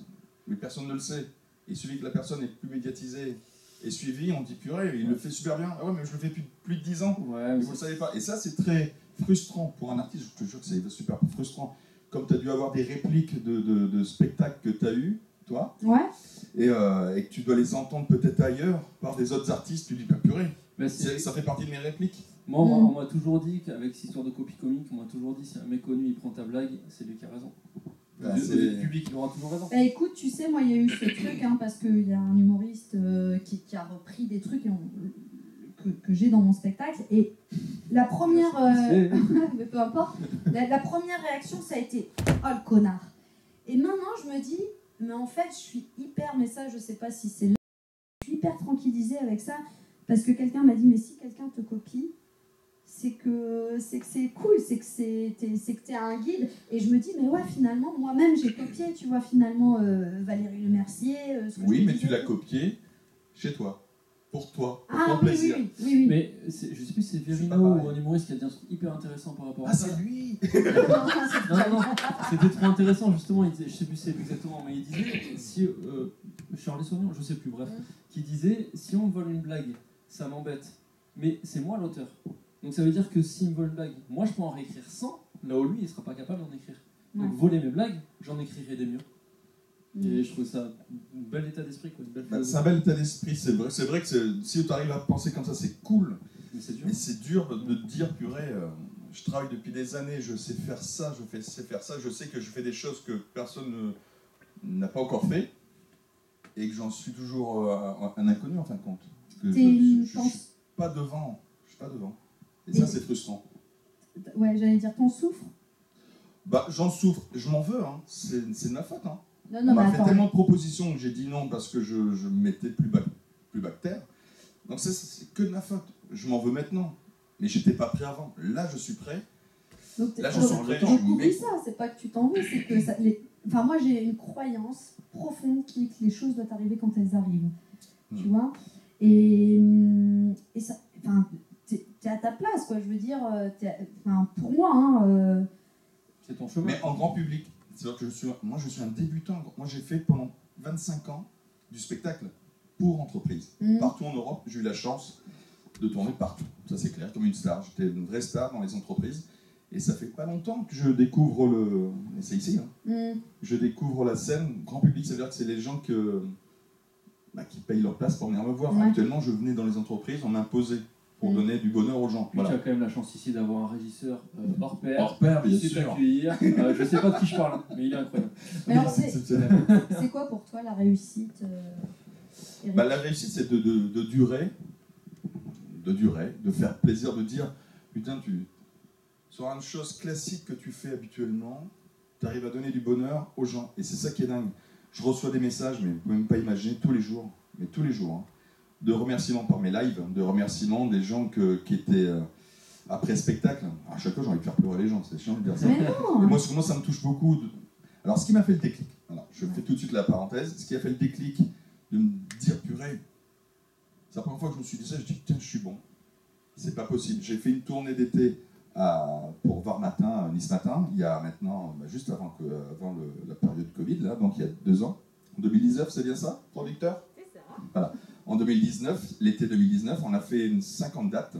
mais personne ne le sait. Et celui que la personne est plus médiatisée et suivi, on dit purée, il le fait super bien. Ah ouais, mais je le fais depuis plus de 10 ans. Ouais, vous ne le savez pas. Et ça, c'est très frustrant pour un artiste. Je te jure que c'est super frustrant. Comme tu as dû avoir des répliques de spectacles que tu as eu, toi, et que tu dois les entendre peut-être ailleurs par des autres artistes, tu dis purée. Ça fait partie de mes répliques. Moi, on m'a toujours dit qu'avec cette histoire de copie comique, on m'a toujours dit si un mec connu il prend ta blague, c'est lui qui a raison. Le public il aura toujours raison. Écoute, tu sais, moi il y a eu ce truc, parce qu'il y a un humoriste qui a repris des trucs que que j'ai dans mon spectacle. Et la première, mais peu importe, la première réaction, ça a été « Oh, le connard !» Et maintenant, je me dis, mais en fait, je suis hyper, mais ça, je sais pas si c'est là, je suis hyper tranquillisée avec ça, parce que quelqu'un m'a dit, mais si quelqu'un te copie, c'est que c'est cool, c'est que t'es un guide. Et je me dis, mais ouais, finalement, moi-même, j'ai copié, tu vois, finalement, Valérie Lemercier. Oui, mais tu l'as copié chez toi, pour toi, pour ton plaisir. Oui. Mais je sais plus si c'est Verino ou un humoriste qui a dit un truc hyper intéressant par rapport à ça. Ah, c'est lui Non, c'était trop intéressant, justement. Il disait, je sais plus c'est exactement, mais il disait, si Charles Soignon, je sais plus, bref, qui disait, si on me vole une blague, ça m'embête, mais c'est moi l'auteur. Donc ça veut dire que s'il me vole une blague, moi je peux en réécrire 100, là où lui il sera pas capable d'en écrire. Donc voler mes blagues, j'en écrirai des mieux. Et je trouve ça un bel état d'esprit, quoi. C'est un bel état d'esprit, c'est vrai que si tu arrives à penser comme ça, c'est cool. Mais c'est dur. Mais c'est dur de te dire, purée, je travaille depuis des années, je sais faire ça, je sais que je fais des choses que personne n'a pas encore fait, et que j'en suis toujours un inconnu en fin de compte. Que je suis pas devant. Et ça, c'est frustrant. Ouais, j'allais dire, t'en souffres? Bah, j'en souffre, je m'en veux, hein. C'est de ma faute. Hein. Non, on m'a fait tellement de propositions que j'ai dit non parce que je me mettais plus bas que terre. Donc ça, c'est que de ma faute. Je m'en veux maintenant. Mais j'étais pas prêt avant. Là, je suis prêt. Donc, là, j'en suis prêt. Oui, ça, c'est pas que tu t'en veux, c'est que ça, enfin, moi, j'ai une croyance profonde qui est que les choses doivent arriver quand elles arrivent. Tu vois? Et ça, enfin, t'es à ta place, quoi. Je veux dire, pour moi, hein, c'est ton chemin. Mais en grand public. C'est-à-dire que moi, je suis un débutant. Moi, j'ai fait pendant 25 ans du spectacle pour entreprise. Partout en Europe, j'ai eu la chance de tourner partout. Ça, c'est clair, comme une star. J'étais une vraie star dans les entreprises. Et ça fait pas longtemps que je découvre et c'est ici, hein. Je découvre la scène grand public. Ça veut dire que c'est les gens qui payent leur place pour venir me voir. Actuellement, je venais dans les entreprises, on m'imposait pour donner du bonheur aux gens. Voilà. Tu as quand même la chance ici d'avoir un régisseur hors pair. Hors pair, bien sûr. Je sais pas de qui je parle, mais il est incroyable. Mais alors, c'est quoi pour toi la réussite, La réussite, c'est de durer, de faire plaisir, de dire, putain, sur une chose classique que tu fais habituellement, tu arrives à donner du bonheur aux gens. Et c'est ça qui est dingue. Je reçois des messages, mais vous ne pouvez même pas imaginer, tous les jours, hein, de remerciements par mes lives, de remerciements des gens qui étaient après spectacle. À chaque fois, j'ai envie de faire pleurer les gens, c'est chiant de dire ça. Mais non. Et moi, ça me touche beaucoup. Alors, ce qui m'a fait le déclic, je fais tout de suite la parenthèse, ce qui a fait le déclic de me dire, purée, c'est la première fois que je me suis dit ça, je dis, putain, je suis bon. C'est pas possible. J'ai fait une tournée d'été pour Var Matin, Nice Matin, il y a maintenant, juste avant la période Covid, là, donc il y a 2 ans. En 2019, c'est bien ça, producteur? C'est ça. Voilà. En 2019, l'été 2019, on a fait une 50 dates.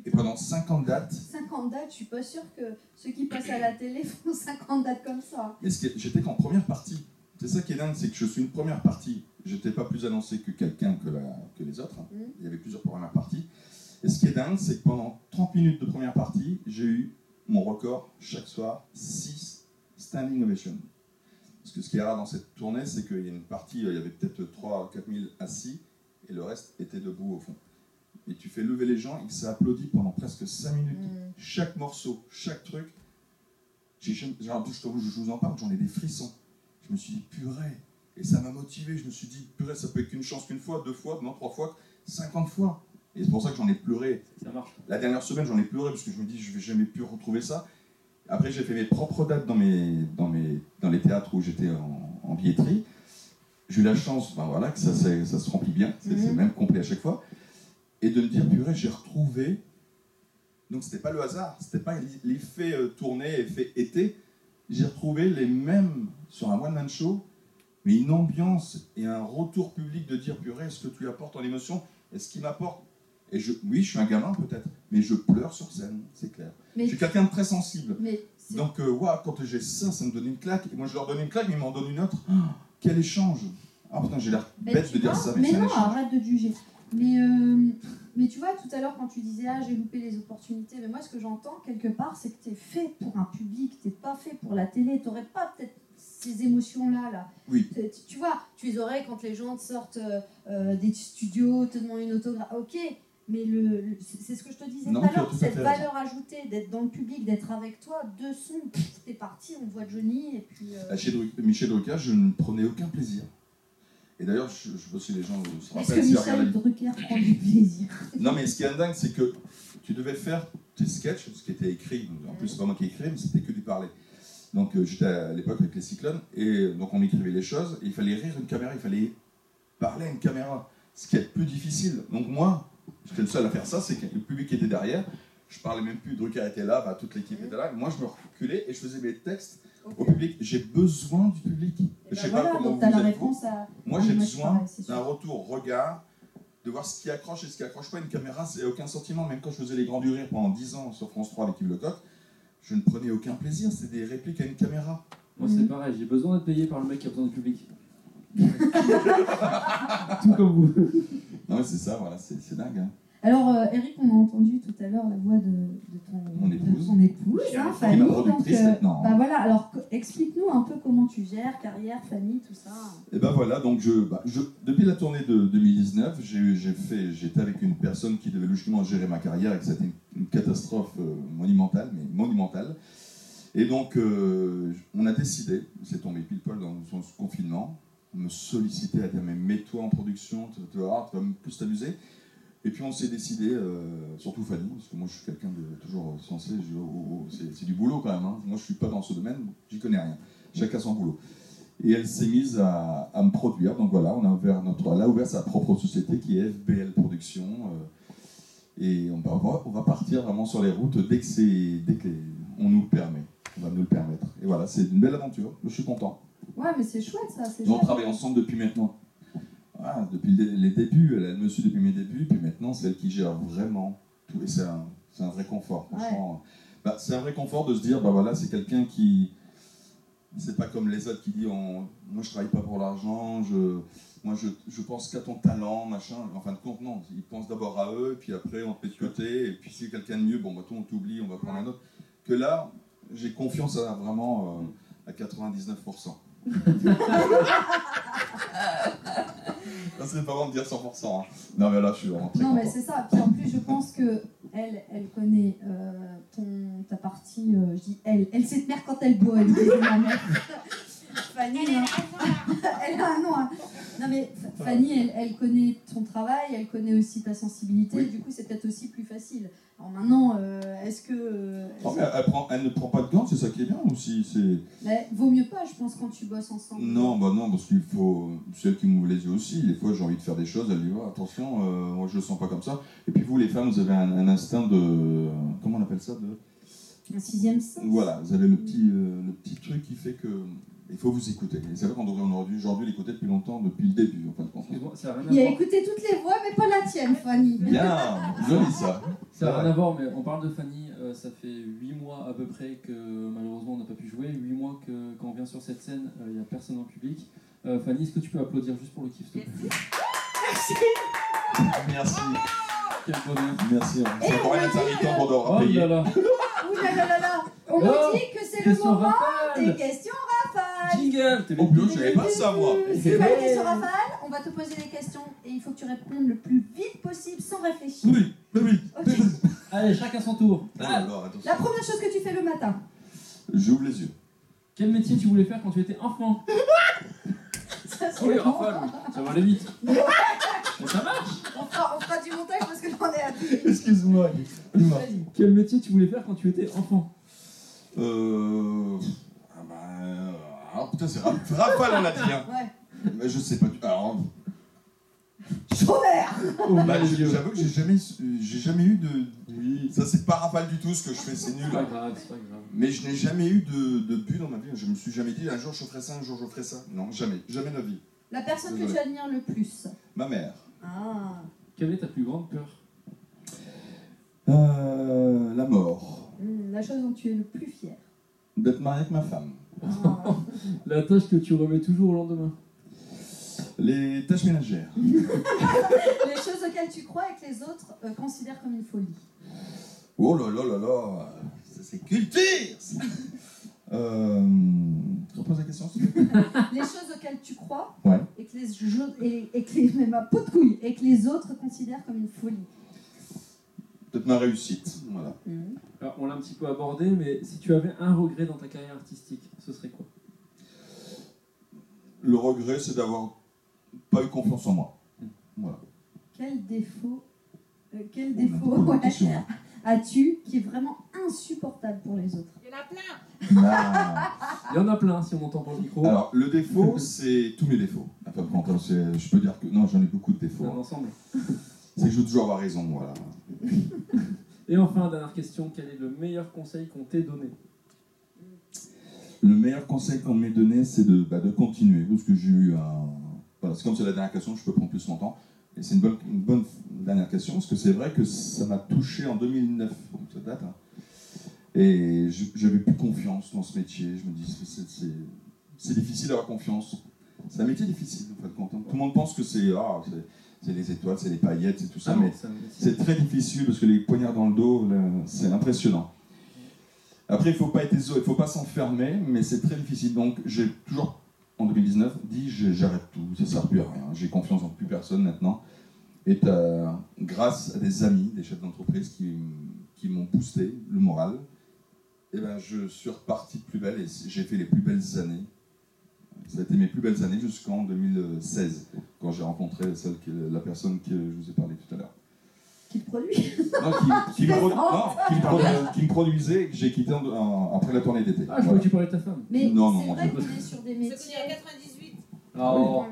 Et pendant 50 dates... 50 dates, je suis pas sûre que ceux qui passent à la télé font 50 dates comme ça. Mais j'étais qu'en première partie. C'est ça qui est dingue, c'est que je suis une première partie. J'étais pas plus annoncé que quelqu'un que les autres. Il y avait plusieurs premières parties. Et ce qui est dingue, c'est que pendant 30 minutes de première partie, j'ai eu mon record chaque soir, 6 standing ovations. Parce que ce qui est rare dans cette tournée, c'est qu'il y a une partie, il y avait peut-être 3 ou 4 000 assis, et le reste était debout au fond. Et tu fais lever les gens, et ça applaudit pendant presque 5 minutes. Chaque morceau, chaque truc. Je vous en parle, j'en ai des frissons. Je me suis dit, purée. Et ça m'a motivé, je me suis dit, purée, ça peut être qu'une chance qu'une fois, 2 fois, non, 3 fois, 50 fois. Et c'est pour ça que j'en ai pleuré. Ça marche. La dernière semaine, j'en ai pleuré, parce que je me dis, je vais jamais plus retrouver ça. Après, j'ai fait mes propres dates dans les théâtres où j'étais en billetterie. J'ai eu la chance que ça se remplit bien, c'est même complet à chaque fois. Et de me dire, purée, j'ai retrouvé... Donc, c'était pas le hasard, c'était pas l'effet tournée, effet été. J'ai retrouvé les mêmes sur un one-man show, mais une ambiance et un retour public de dire, purée, est-ce que tu apportes en émotion? Est-ce qu'il m'apporte? Et oui, je suis un gamin peut-être, mais je pleure sur scène, c'est clair. Je suis quelqu'un de très sensible. Donc, quand j'ai ça, ça me donne une claque. Et moi, je leur donne une claque, mais ils m'en donnent une autre. Oh, quel échange! Ah putain, j'ai l'air bête de dire ça, mais c'est un non, échange. arrête de te juger. Mais tu vois, tout à l'heure, quand tu disais « Ah, j'ai loupé les opportunités », mais moi, ce que j'entends, quelque part, c'est que t'es fait pour un public, t'es pas fait pour la télé. T'aurais pas peut-être ces émotions-là. Là. Oui. Tu vois, tu les aurais quand les gens te sortent des studios, te demandent une autographe. Ok, mais c'est ce que je te disais tout à l'heure, cette valeur ajoutée, d'être dans le public, d'être avec toi, deux sons, t'es parti, on voit Johnny, et puis... Chez Michel Drucker, je ne prenais aucun plaisir. Et d'ailleurs, je sais pas si les gens se rappellent... Est-ce que Michel Drucker prend du plaisir? Non, mais ce qui est dingue, c'est que tu devais faire tes sketchs, ce qui était écrit, en plus c'est pas moi qui écris, mais c'était que du parler. Donc j'étais à l'époque avec les Cyclones, et donc on m'écrivait les choses, et il fallait rire à une caméra, il fallait parler à une caméra, ce qui est plus difficile. Donc moi, j'étais le seul à faire ça, c'est que le public était derrière, je parlais même plus, Drucker était là, bah, toute l'équipe était là, moi je me reculais et je faisais mes textes au public. J'ai besoin du public. Je sais pas comment vous êtes vous. Moi j'ai besoin d'un retour regard, de voir ce qui accroche et ce qui accroche pas. Une caméra, c'est aucun sentiment. Même quand je faisais les Grands du Rire pendant 10 ans sur France 3 avec Yves Lecoq, je ne prenais aucun plaisir. C'est des répliques à une caméra. Moi c'est pareil, j'ai besoin d'être payé par le mec qui a besoin du public. Tout comme vous. Non mais c'est ça, voilà, c'est dingue. Hein. Alors Eric, on a entendu tout à l'heure la voix de ton épouse, hein, Fanny. Donc, bah voilà, alors explique-nous un peu comment tu gères, carrière, famille, tout ça. Et ben voilà, donc depuis la tournée de 2019, j'étais avec une personne qui devait logiquement gérer ma carrière et que c'était une catastrophe monumentale. Et donc on a décidé, c'est tombé pile poil dans son confinement, on me sollicitait à dire mais mets-toi en production, tu vas plus t'amuser. Et puis on s'est décidé, surtout Fanny, parce que moi je suis quelqu'un de toujours sensé, c'est du boulot quand même, hein. Moi je suis pas dans ce domaine, j'y connais rien, chacun son boulot. Et elle s'est mise à me produire, donc voilà, elle a ouvert sa propre société qui est FBL Productions, et on va partir vraiment sur les routes dès qu'on nous le permet, on va nous le permettre. Et voilà, c'est une belle aventure, je suis content. Ouais, mais c'est chouette ça, c'est chouette. On travaille ensemble depuis maintenant. Ah, depuis les débuts, elle me suit depuis mes débuts, puis maintenant c'est elle qui gère vraiment tout, et c'est un vrai confort, franchement. Ouais. C'est un vrai confort de se dire, bah voilà, c'est quelqu'un qui, c'est pas comme les autres qui disent, moi je travaille pas pour l'argent, je pense qu'à ton talent, machin, en fin de compte non, ils pensent d'abord à eux, et puis après on te met de côté, et puis si quelqu'un de mieux, bon bah toi on t'oublie, on va prendre un autre. Que là, j'ai confiance vraiment à 99%. Là, c'est pas bon de dire 100%. Hein. Non, mais là, je suis vraiment très content. Mais c'est ça. Puis en plus, je pense que elle connaît ta partie. Je dis elle sait te mère quand elle boit. Elle dit ma mère. Fanny, elle a un nom. Hein. Non, mais Fanny, elle connaît ton travail, elle connaît aussi ta sensibilité. Oui. Du coup, c'est peut-être aussi plus facile. Alors maintenant, est-ce que... elle ne prend pas de gants, c'est ça qui est bien ou si c'est... Mais vaut mieux pas, je pense, quand tu bosses ensemble. Non, parce qu'il faut... C'est elle qui m'ouvre les yeux aussi. Des fois, j'ai envie de faire des choses, elle dit oh, attention, moi je le sens pas comme ça. Et puis vous, les femmes, vous avez un instinct de... Comment on appelle ça Un sixième sens. Voilà, vous avez le petit truc qui fait que... Il faut vous écouter. Et c'est vrai qu'on aurait dû aujourd'hui l'écouter depuis longtemps, depuis le début, en fin de compte. Il a écouté toutes les voix, mais pas la tienne, Fanny. Bien, joli ça. Ça n'a rien à voir, mais on parle de Fanny, ça fait 8 mois à peu près que malheureusement on n'a pas pu jouer, 8 mois que quand on vient sur cette scène, il n'y a personne en public. Fanny, est-ce que tu peux applaudir juste pour le kiff, s'il te plaît? Merci. Quel bonheur. Merci. C'est encore un intermittent qu'on doit payer. Oh là là. On nous dit que c'est le moment des questions rafales. Jingle. Oh putain, je savais pas ça moi. C'est pas les questions rafales, on va te poser des questions et il faut que tu répondes le plus vite possible sans réfléchir. Oui. Okay. Allez, chacun son tour. La première chose que tu fais le matin. J'ouvre les yeux. Quel métier tu voulais faire quand tu étais enfant? Oui, rafale, ça va aller vite. Mais ça marche. On fera du montage parce que j'en ai hâte. Excuse-moi. Quel métier tu voulais faire quand tu étais enfant? Alors putain, c'est rafale on l'a dit. Hein. Ouais. Mais je sais pas. Alors. Chômeur. J'avoue que j'ai jamais eu de. Oui. Ça c'est pas rafale du tout ce que je fais, c'est nul. C'est pas grave. Mais je n'ai jamais eu de but dans ma vie. Je me suis jamais dit un jour je ferai ça, un jour je ferai ça. Non, jamais de la vie. La personne que tu admires le plus? Ma mère. Ah. Quelle est ta plus grande peur? La mort. La chose dont tu es le plus fier? D'être marié avec ma femme. Ah. La tâche que tu remets toujours au lendemain? Les tâches ménagères. Les choses auxquelles tu crois et que les autres considèrent comme une folie. Oh là là là là, c'est culture. reposes la question. Les choses auxquelles tu crois, Ouais. et que même ma peau de couille, et que les autres considèrent comme une folie. Peut-être ma réussite, voilà. Alors, on l'a un petit peu abordé, mais si tu avais un regret dans ta carrière artistique, ce serait quoi? Le regret, c'est d'avoir pas eu confiance en moi. Voilà. Quel défaut, Ouais, as-tu qui est vraiment insupportable pour les autres? Il y en a plein. Il y en a plein si on entend pas le micro. Alors, le défaut, c'est tous mes défauts. Enfin, je peux dire que non, j'en ai beaucoup de défauts. C'est un ensemble. C'est que je veux toujours avoir raison, voilà. Et enfin, dernière question, quel est le meilleur conseil qu'on t'ait donné? Le meilleur conseil qu'on m'ait donné, c'est de continuer, parce que j'ai eu un... Voilà, c'est comme c'est la dernière question, je peux prendre plus longtemps. Et c'est une bonne dernière question, parce que c'est vrai que ça m'a touché en 2009, donc ça date. Hein. Et j'avais plus confiance dans ce métier. Je me dis, c'est difficile d'avoir confiance. C'est un métier difficile, en fait. Tout le monde pense que c'est les étoiles, c'est les paillettes, c'est tout ça, mais c'est très difficile parce que les poignards dans le dos, c'est impressionnant. Après, il ne faut pas être il faut pas s'enfermer, mais c'est très difficile. Donc, j'ai toujours, en 2019, dit j'arrête tout, ça ne sert plus à rien. J'ai confiance en plus personne maintenant. Et grâce à des amis, des chefs d'entreprise qui m'ont boosté le moral, et ben, je suis reparti de plus belle et j'ai fait les plus belles années. Ça a été mes plus belles années jusqu'en 2016, quand j'ai rencontré la personne que je vous ai parlé tout à l'heure. Qui te produit? Non, qui me produisait et que j'ai quitté après la tournée d'été. Ah, je crois que tu parlais de ta femme. Mais non, c'est vrai qu'on est sur des métiers... C'est qu'il y a 98. Oh.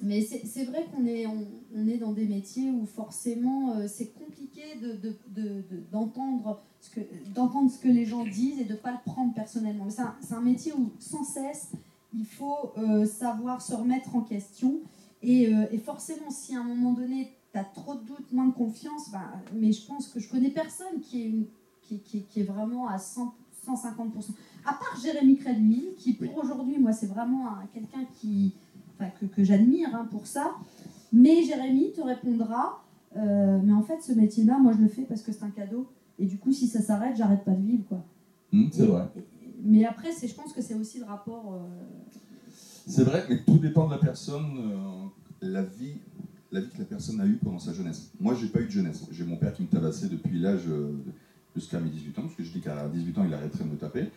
Mais c'est vrai qu'on est dans des métiers où forcément c'est compliqué d'entendre ce que les gens disent et de ne pas le prendre personnellement. Mais c'est un métier où sans cesse il faut savoir se remettre en question et forcément si à un moment donné tu as trop de doutes, moins de confiance, mais je pense que je connais personne qui est vraiment à 100%. À part Jérémy Crédville, qui pour aujourd'hui, moi c'est vraiment quelqu'un que j'admire pour ça. Mais Jérémy te répondra, mais en fait ce métier-là, moi je le fais parce que c'est un cadeau. Et du coup, si ça s'arrête, j'arrête pas de vivre, quoi. C'est vrai. Mais après, je pense que c'est aussi le rapport... C'est vrai, mais tout dépend de la personne, la vie que la personne a eue pendant sa jeunesse. Moi, j'ai pas eu de jeunesse. J'ai mon père qui me tabassait depuis l'âge jusqu'à mes 18 ans, parce que je dis qu'à 18 ans, il arrêterait de me taper.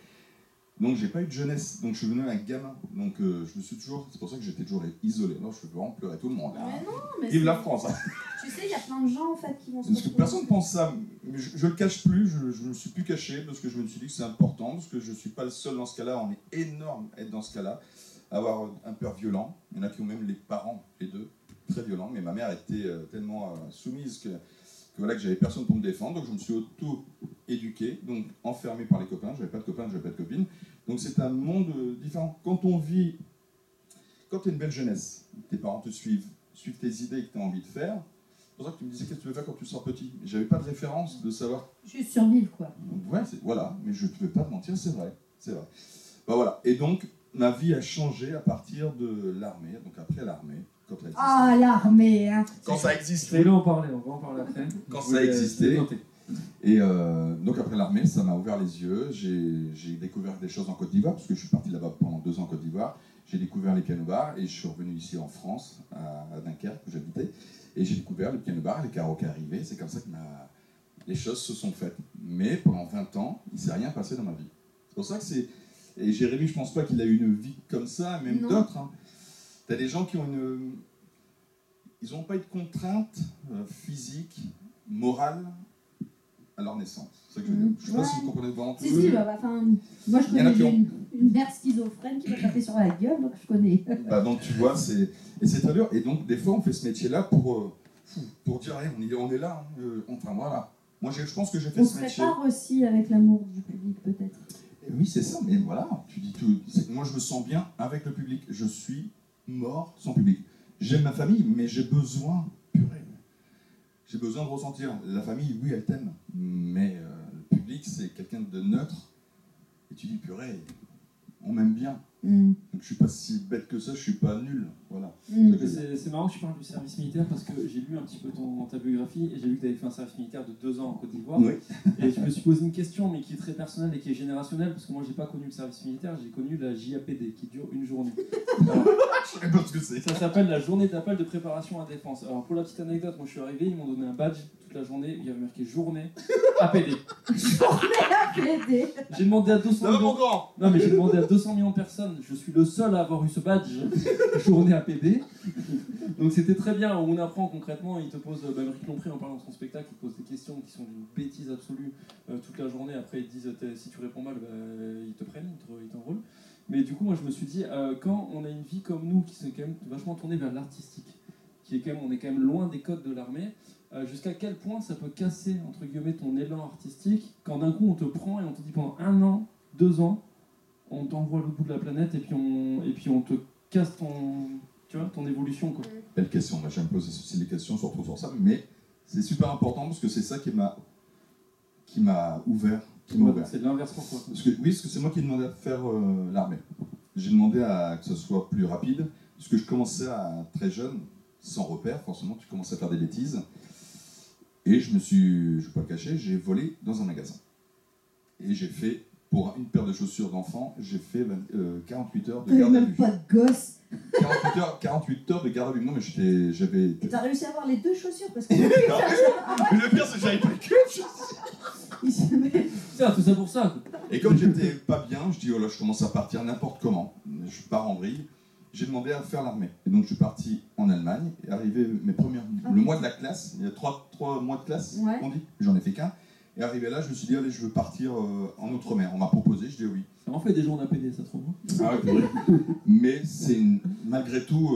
Donc, j'ai pas eu de jeunesse. Donc, je suis devenu un gamin. Donc, je me suis toujours... C'est pour ça que j'étais toujours isolé. Non, je fais vraiment pleurer tout le monde. Mais non, mais vive la France. Hein. Tu sais, il y a plein de gens, en fait, qui vont se parce que personne ne pense ça. Mais je le cache plus. Je me suis plus caché parce que je me suis dit que c'est important. Parce que je suis pas le seul dans ce cas-là. On est énorme à être dans ce cas-là. Avoir un père violent. Il y en a qui ont même les parents, les deux, très violents. Mais ma mère était tellement soumise que voilà, que j'avais personne pour me défendre. Donc je me suis auto-éduqué, donc enfermé par les copains. Je n'avais pas de copains, je n'avais pas de copines. Donc c'est un monde différent. Quand tu as une belle jeunesse, tes parents te suivent tes idées que tu as envie de faire. C'est pour ça que tu me disais qu'est-ce que tu veux faire quand tu sors petit. J'avais pas de référence de savoir. Juste survivre, quoi. Donc, ouais, voilà, mais je ne peux pas te mentir, c'est vrai. Voilà. Et donc, ma vie a changé à partir de l'armée, donc après l'armée. L'armée, hein. Quand ça existait. Et là, on va en parler après. Quand ça existait. Et donc après l'armée, ça m'a ouvert les yeux. J'ai découvert des choses en Côte d'Ivoire, parce que je suis parti là-bas pendant 2 ans en Côte d'Ivoire. J'ai découvert les piano-bars et je suis revenu ici en France, à Dunkerque, où j'habitais. Et j'ai découvert les piano-bars, les karaokés arrivés. C'est comme ça que les choses se sont faites. Mais pendant 20 ans, il ne s'est rien passé dans ma vie. C'est pour ça que c'est... Et Jérémy, je ne pense pas qu'il a eu une vie comme ça, même d'autres. Hein. Tu as des gens qui ont ils n'ont pas eu de contraintes physiques, morales, à leur naissance. C'est ça que je veux dire. Je ne sais pas si vous comprenez vraiment. Si, moi je connais une mère schizophrène qui va taper sur la gueule, donc je connais. Donc tu vois, et c'est très dur. Et donc des fois on fait ce métier-là pour dire, hey, on est là. Enfin voilà. Moi je pense que j'ai fait ce métier. On se prépare aussi avec l'amour du public peut-être. Oui, c'est ça, mais voilà, tu dis tout. Moi je me sens bien avec le public. Je suis mort sans public. J'aime ma famille, mais j'ai besoin, j'ai besoin de ressentir. La famille, oui, elle t'aime, mais le public, c'est quelqu'un de neutre. Et tu dis, purée, on m'aime bien. Mm. Donc je suis pas si bête que ça, je suis pas nul. Voilà. C'est marrant que tu parles du service militaire parce que j'ai lu un petit peu ta biographie et j'ai vu que tu avais fait un service militaire de 2 ans en Côte d'Ivoire. Oui. Et je me suis posé une question, mais qui est très personnelle et qui est générationnelle, parce que moi j'ai pas connu le service militaire, j'ai connu la JAPD qui dure une journée. Alors, je sais pas ce que c'est. Ça s'appelle la journée d'appel de préparation à défense. Alors pour la petite anecdote, moi je suis arrivé, ils m'ont donné un badge toute la journée, il y avait marqué journée APD. J'ai demandé à 200 millions... Non mais j'ai demandé à 200 millions de personnes, je suis le seul à avoir eu ce badge journée APD. Donc c'était très bien, on apprend concrètement, il te pose, Rick Lompré en parlant de son spectacle, il pose des questions qui sont d'une bêtise absolue toute la journée, après ils disent si tu réponds mal, ils te prennent, ils t'enrôlent. Mais du coup moi je me suis dit, quand on a une vie comme nous qui s'est quand même vachement tournée vers l'artistique, on est quand même loin des codes de l'armée, jusqu'à quel point ça peut casser entre guillemets ton élan artistique quand d'un coup on te prend et on te dit pendant 1 an, 2 ans, on t'envoie à l'autre bout de la planète et puis on te casse ton évolution quoi. Belle question, moi j'aime poser aussi des questions surtout sur ça, mais c'est super important parce que c'est ça qui m'a ouvert. C'est l'inverse pour toi. Parce que c'est moi qui ai demandé à faire l'armée. J'ai demandé que ce soit plus rapide, parce que je commençais très jeune, sans repère, forcément tu commences à faire des bêtises. Et je ne vais pas le cacher, j'ai volé dans un magasin. Et j'ai fait, pour une paire de chaussures d'enfant, j'ai fait 48 heures de garde à vue. Même pas de gosse. 48 heures de garde à vue. Non mais j'avais... Et t'as réussi à avoir les 2 chaussures parce que... Mais le pire c'est que j'avais pas le cul. C'est tout ça pour ça. Et comme j'étais pas bien, je dis oh là je commence à partir n'importe comment. Je pars en vrille. J'ai demandé à faire l'armée. Et donc je suis parti en Allemagne. Et arrivé le mois de la classe, il y a 3 mois de classe, ouais. On dit. J'en ai fait qu'un. Et arrivé là, je me suis dit allez je veux partir en Outre-mer. On m'a proposé, je dis oui. Ça en fait des jours d'APD, ça trouve. Ah ouais, c'est vrai. Mais c'est malgré tout.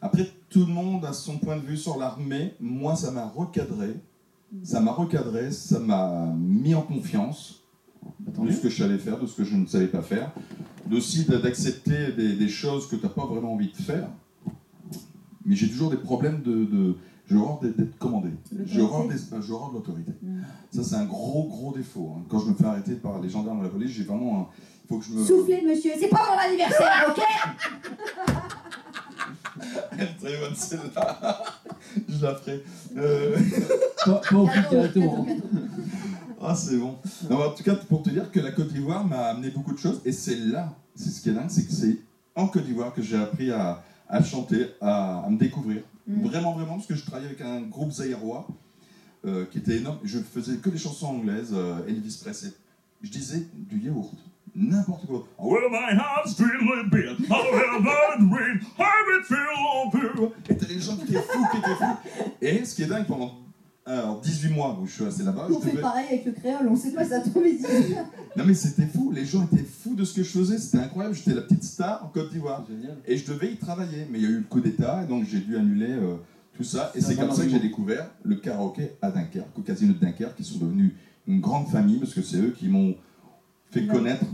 Après tout le monde a son point de vue sur l'armée. Moi ça m'a recadré. Ça m'a mis en confiance de ce que je savais faire, de ce que je ne savais pas faire, aussi d'accepter des choses que tu n'as pas vraiment envie de faire. Mais j'ai toujours des problèmes j'ai horreur d'être commandé. J'ai horreur de l'autorité. Ça, c'est un gros défaut. Hein. Quand je me fais arrêter par les gendarmes ou la police, j'ai vraiment faut que je me... Soufflez, monsieur, c'est pas mon anniversaire, ok? Elle est très bonne celle-là. Je la ferai. Pas au plus directement. Ah, c'est bon. Non, en tout cas, pour te dire que la Côte d'Ivoire m'a amené beaucoup de choses. Et c'est ce qui est dingue, c'est que c'est en Côte d'Ivoire que j'ai appris à chanter, à me découvrir. Vraiment, parce que je travaillais avec un groupe zaïrois qui était énorme. Je faisais que des chansons anglaises, Elvis Presley. Je disais du yaourt. N'importe quoi. Well, my heart's feeling a bit. I will not read. I will feel over. Et t'as des gens qui étaient fous. Et ce qui est dingue, pendant 18 mois où je suis resté là-bas. On fait pareil avec le créole, on sait pas ça trop vite. Non mais c'était fou, les gens étaient fous de ce que je faisais, c'était incroyable. J'étais la petite star en Côte d'Ivoire. Génial. Et je devais y travailler. Mais il y a eu le coup d'État, et donc j'ai dû annuler tout ça. Et c'est comme ça que j'ai découvert le karaoké à Dunkerque, au Casino de Dunkerque, qui sont devenus une grande famille, parce que c'est eux qui m'ont fait connaître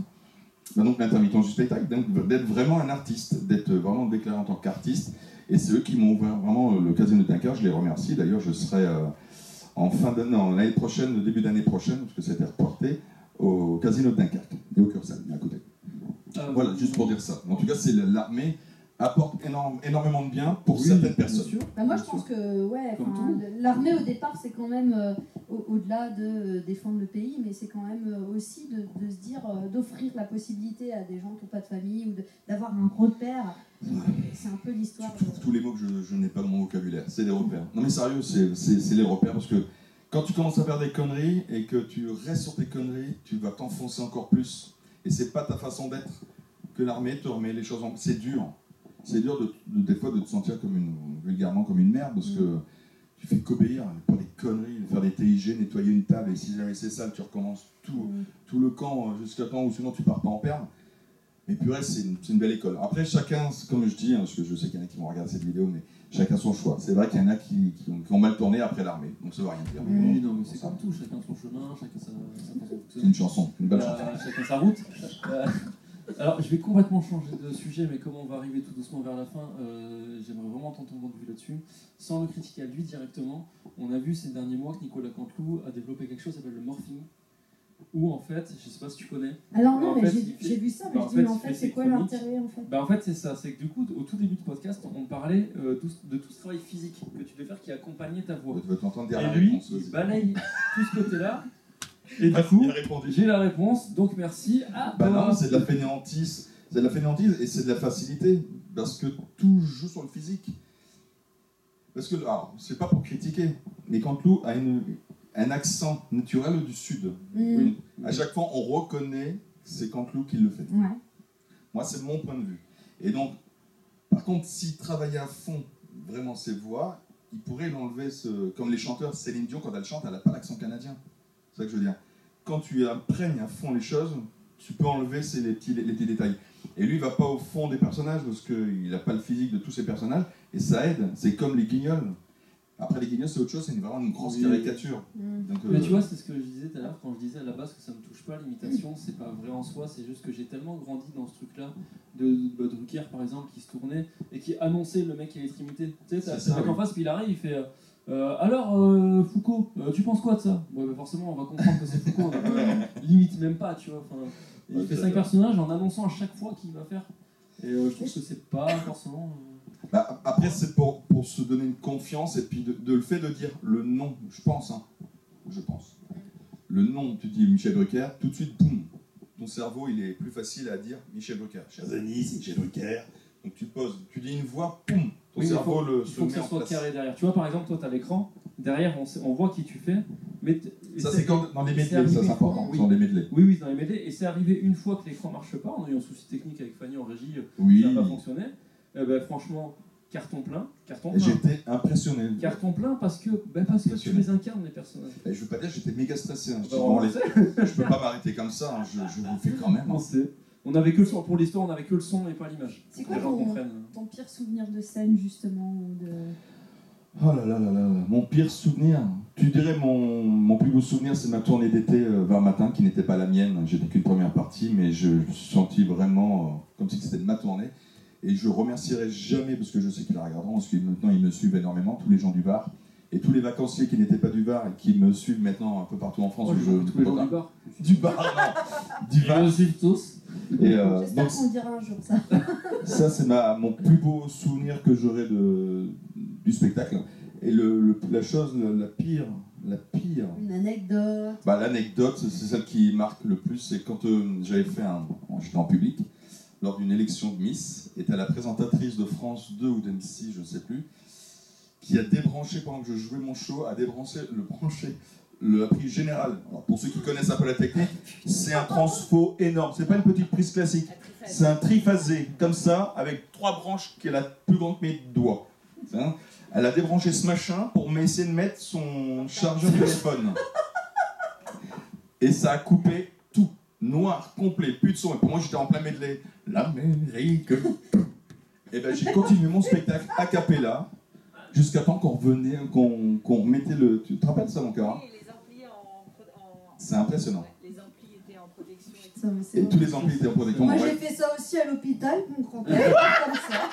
donc l'intermittence du spectacle, d'être vraiment un artiste, d'être vraiment déclaré en tant qu'artiste. Et c'est eux qui m'ont ouvert vraiment le Casino de Dunkerque, je les remercie. D'ailleurs, je serai en fin d'année, l'année prochaine, début d'année prochaine, parce que ça a été reporté, au Casino de Dunkerque et au Cursal, à côté. Voilà, juste pour dire ça. En tout cas, c'est l'armée apporte énormément de bien pour certaines personnes. Bah moi, je pense que l'armée, au départ, c'est quand même, au-delà de défendre le pays, mais c'est quand même aussi de se dire, d'offrir la possibilité à des gens qui n'ont pas de famille, ou d'avoir un repère. C'est un peu l'histoire. Tu trouves tous les mots que je n'ai pas dans mon vocabulaire, c'est des repères. Non mais sérieux, c'est les repères, parce que quand tu commences à faire des conneries et que tu restes sur tes conneries, tu vas t'enfoncer encore plus. Et c'est pas ta façon d'être que l'armée te remet les choses en... C'est dur. C'est dur des fois de te sentir vulgairement comme une merde, parce que tu fais qu'obéir, pas des conneries, de faire des TIG, nettoyer une table, et si jamais c'est sale, tu recommences tout le camp jusqu'à temps où sinon tu pars pas en perme. Mais purée, c'est une belle école. Après, chacun, comme je dis, parce que je sais qu'il y en a qui vont regarder cette vidéo, mais chacun son choix. C'est vrai qu'il y en a qui ont mal tourné après l'armée, donc ça ne veut rien dire. Oui, non, mais c'est comme tout, chacun son chemin, chacun sa façon de fonctionner. C'est une chanson, une belle chanson. Chacun sa route. Alors, je vais complètement changer de sujet, mais comme on va arriver tout doucement vers la fin, j'aimerais vraiment entendre ton point de vue là-dessus. Sans le critiquer à lui directement, on a vu ces derniers mois que Nicolas Canteloup a développé quelque chose qui s'appelle le morphing. où en fait, je sais pas si tu connais. Alors non, En mais fait, j'ai vu ça, mais bah, je dis, mais en en fait, fait, il fait c'est quoi ses l'intérêt en fait? Bah en fait c'est ça, c'est que du coup au tout début du podcast on parlait de tout ce travail physique que tu devais faire qui accompagnait ta voix. Tu vas t'entendre dire la Et lui réponse. il vas-y. balaye tout ce côté-là et du coup Il a répondu. j'ai la réponse donc merci à Bah toi. non, c'est de la fainéantise. C'est de la fainéantise et c'est de la facilité. Parce que tout joue sur le physique. Parce que, alors, c'est pas pour critiquer, mais quand Lou a un accent naturel du sud, oui, à chaque fois on reconnaît que c'est Canteloup qui le fait. Ouais. Moi, c'est mon point de vue. Et donc, par contre, s'il travaillait à fond vraiment ses voix, il pourrait l'enlever, comme les chanteurs. Céline Dion, quand elle chante, elle n'a pas l'accent canadien. C'est ça que je veux dire. Quand tu imprègnes à fond les choses, tu peux enlever les petits détails. Et lui, il va pas au fond des personnages parce qu'il n'a pas le physique de tous ces personnages. Et ça aide. C'est comme les Guignols. Après, les Guignols, c'est autre chose. C'est vraiment une grosse caricature. Donc, Mais tu vois, c'est ce que je disais tout à l'heure quand je disais à la base que ça me touche pas l'imitation, c'est pas vrai en soi, c'est juste que j'ai tellement grandi dans ce truc-là de Drucker par exemple qui se tournait et qui annonçait le mec qui allait être imité. Tu sais, t'as le mec en face, puis il arrive, il fait alors Foucault, tu penses quoi de ça? Ouais, bah forcément, on va comprendre que c'est Foucault, limite même pas, tu vois. Il fait 5 personnages en annonçant à chaque fois qu'il va faire. Et je trouve que c'est pas forcément. Bah, après, c'est pour se donner une confiance et puis de le fait de dire le nom, je pense. Le nom, tu dis Michel Drucker, tout de suite, boum, ton cerveau, il est plus facile à dire Michel Drucker. Chazani, c'est Michel Drucker. Donc tu poses, tu dis une voix, boum, ton cerveau il faut que ça soit carré derrière. Tu vois, par exemple, toi, tu as l'écran, derrière, on voit qui tu fais. Mais ça, c'est comme dans les medleys, ça, c'est important. Oui. Dans les medleys. Oui, dans les medleys. Et c'est arrivé une fois que l'écran marche pas. On a eu un souci technique avec Fanny en régie, oui. ça n'a pas fonctionné. Franchement, carton plein. J'étais impressionné. Carton plein parce que tu les incarnes, les personnages. Et je veux pas dire, j'étais méga stressé. Hein. Je peux pas m'arrêter comme ça, hein. je vous fais quand même. Hein. On avait que le son, pour l'histoire, on avait que le son et pas l'image. C'est quoi ton pire souvenir de scène, justement Oh là là là là, mon pire souvenir. Tu dirais mon plus beau souvenir, c'est ma tournée d'été vers matin, qui n'était pas la mienne. J'étais qu'une première partie, mais je me suis senti vraiment comme si c'était ma tournée. Et je remercierai jamais, parce que je sais qu'ils la regarderont, parce que maintenant ils me suivent énormément, tous les gens du Var. Et tous les vacanciers qui n'étaient pas du Var et qui me suivent maintenant un peu partout en France. Tous les gens du Var. Du Var, non. Du Var. Ils me suivent tous. J'espère qu'on dira un jour ça. Ça, c'est mon plus beau souvenir que j'aurai du spectacle. Et la chose la pire. Une anecdote. Bah, l'anecdote, c'est celle qui marque le plus. C'est quand j'avais fait j'étais en public, lors d'une élection de Miss, et t'as la présentatrice de France 2 ou d'M6, je ne sais plus, qui a débranché, pendant que je jouais mon show, le prix général. Alors, pour ceux qui connaissent un peu la technique, c'est un transfo énorme. C'est pas une petite prise classique. C'est un triphasé, comme ça, avec 3 branches qui est la plus grande que mes doigts. Elle a débranché ce machin pour essayer de mettre son chargeur de téléphone. Et ça a coupé tout. Noir, complet, plus de son. Et pour moi, j'étais en plein medley. L'Amérique. Et ben, j'ai continué mon spectacle a cappella. Jusqu'à temps qu'on revenait, qu'on remettait le... Tu te rappelles ça, mon cœur? Oui, les amplis C'est impressionnant. Ouais, les amplis étaient en protection. Et tous les amplis étaient en protection. Moi, j'ai fait ça aussi à l'hôpital, mon grand-père, comme ça.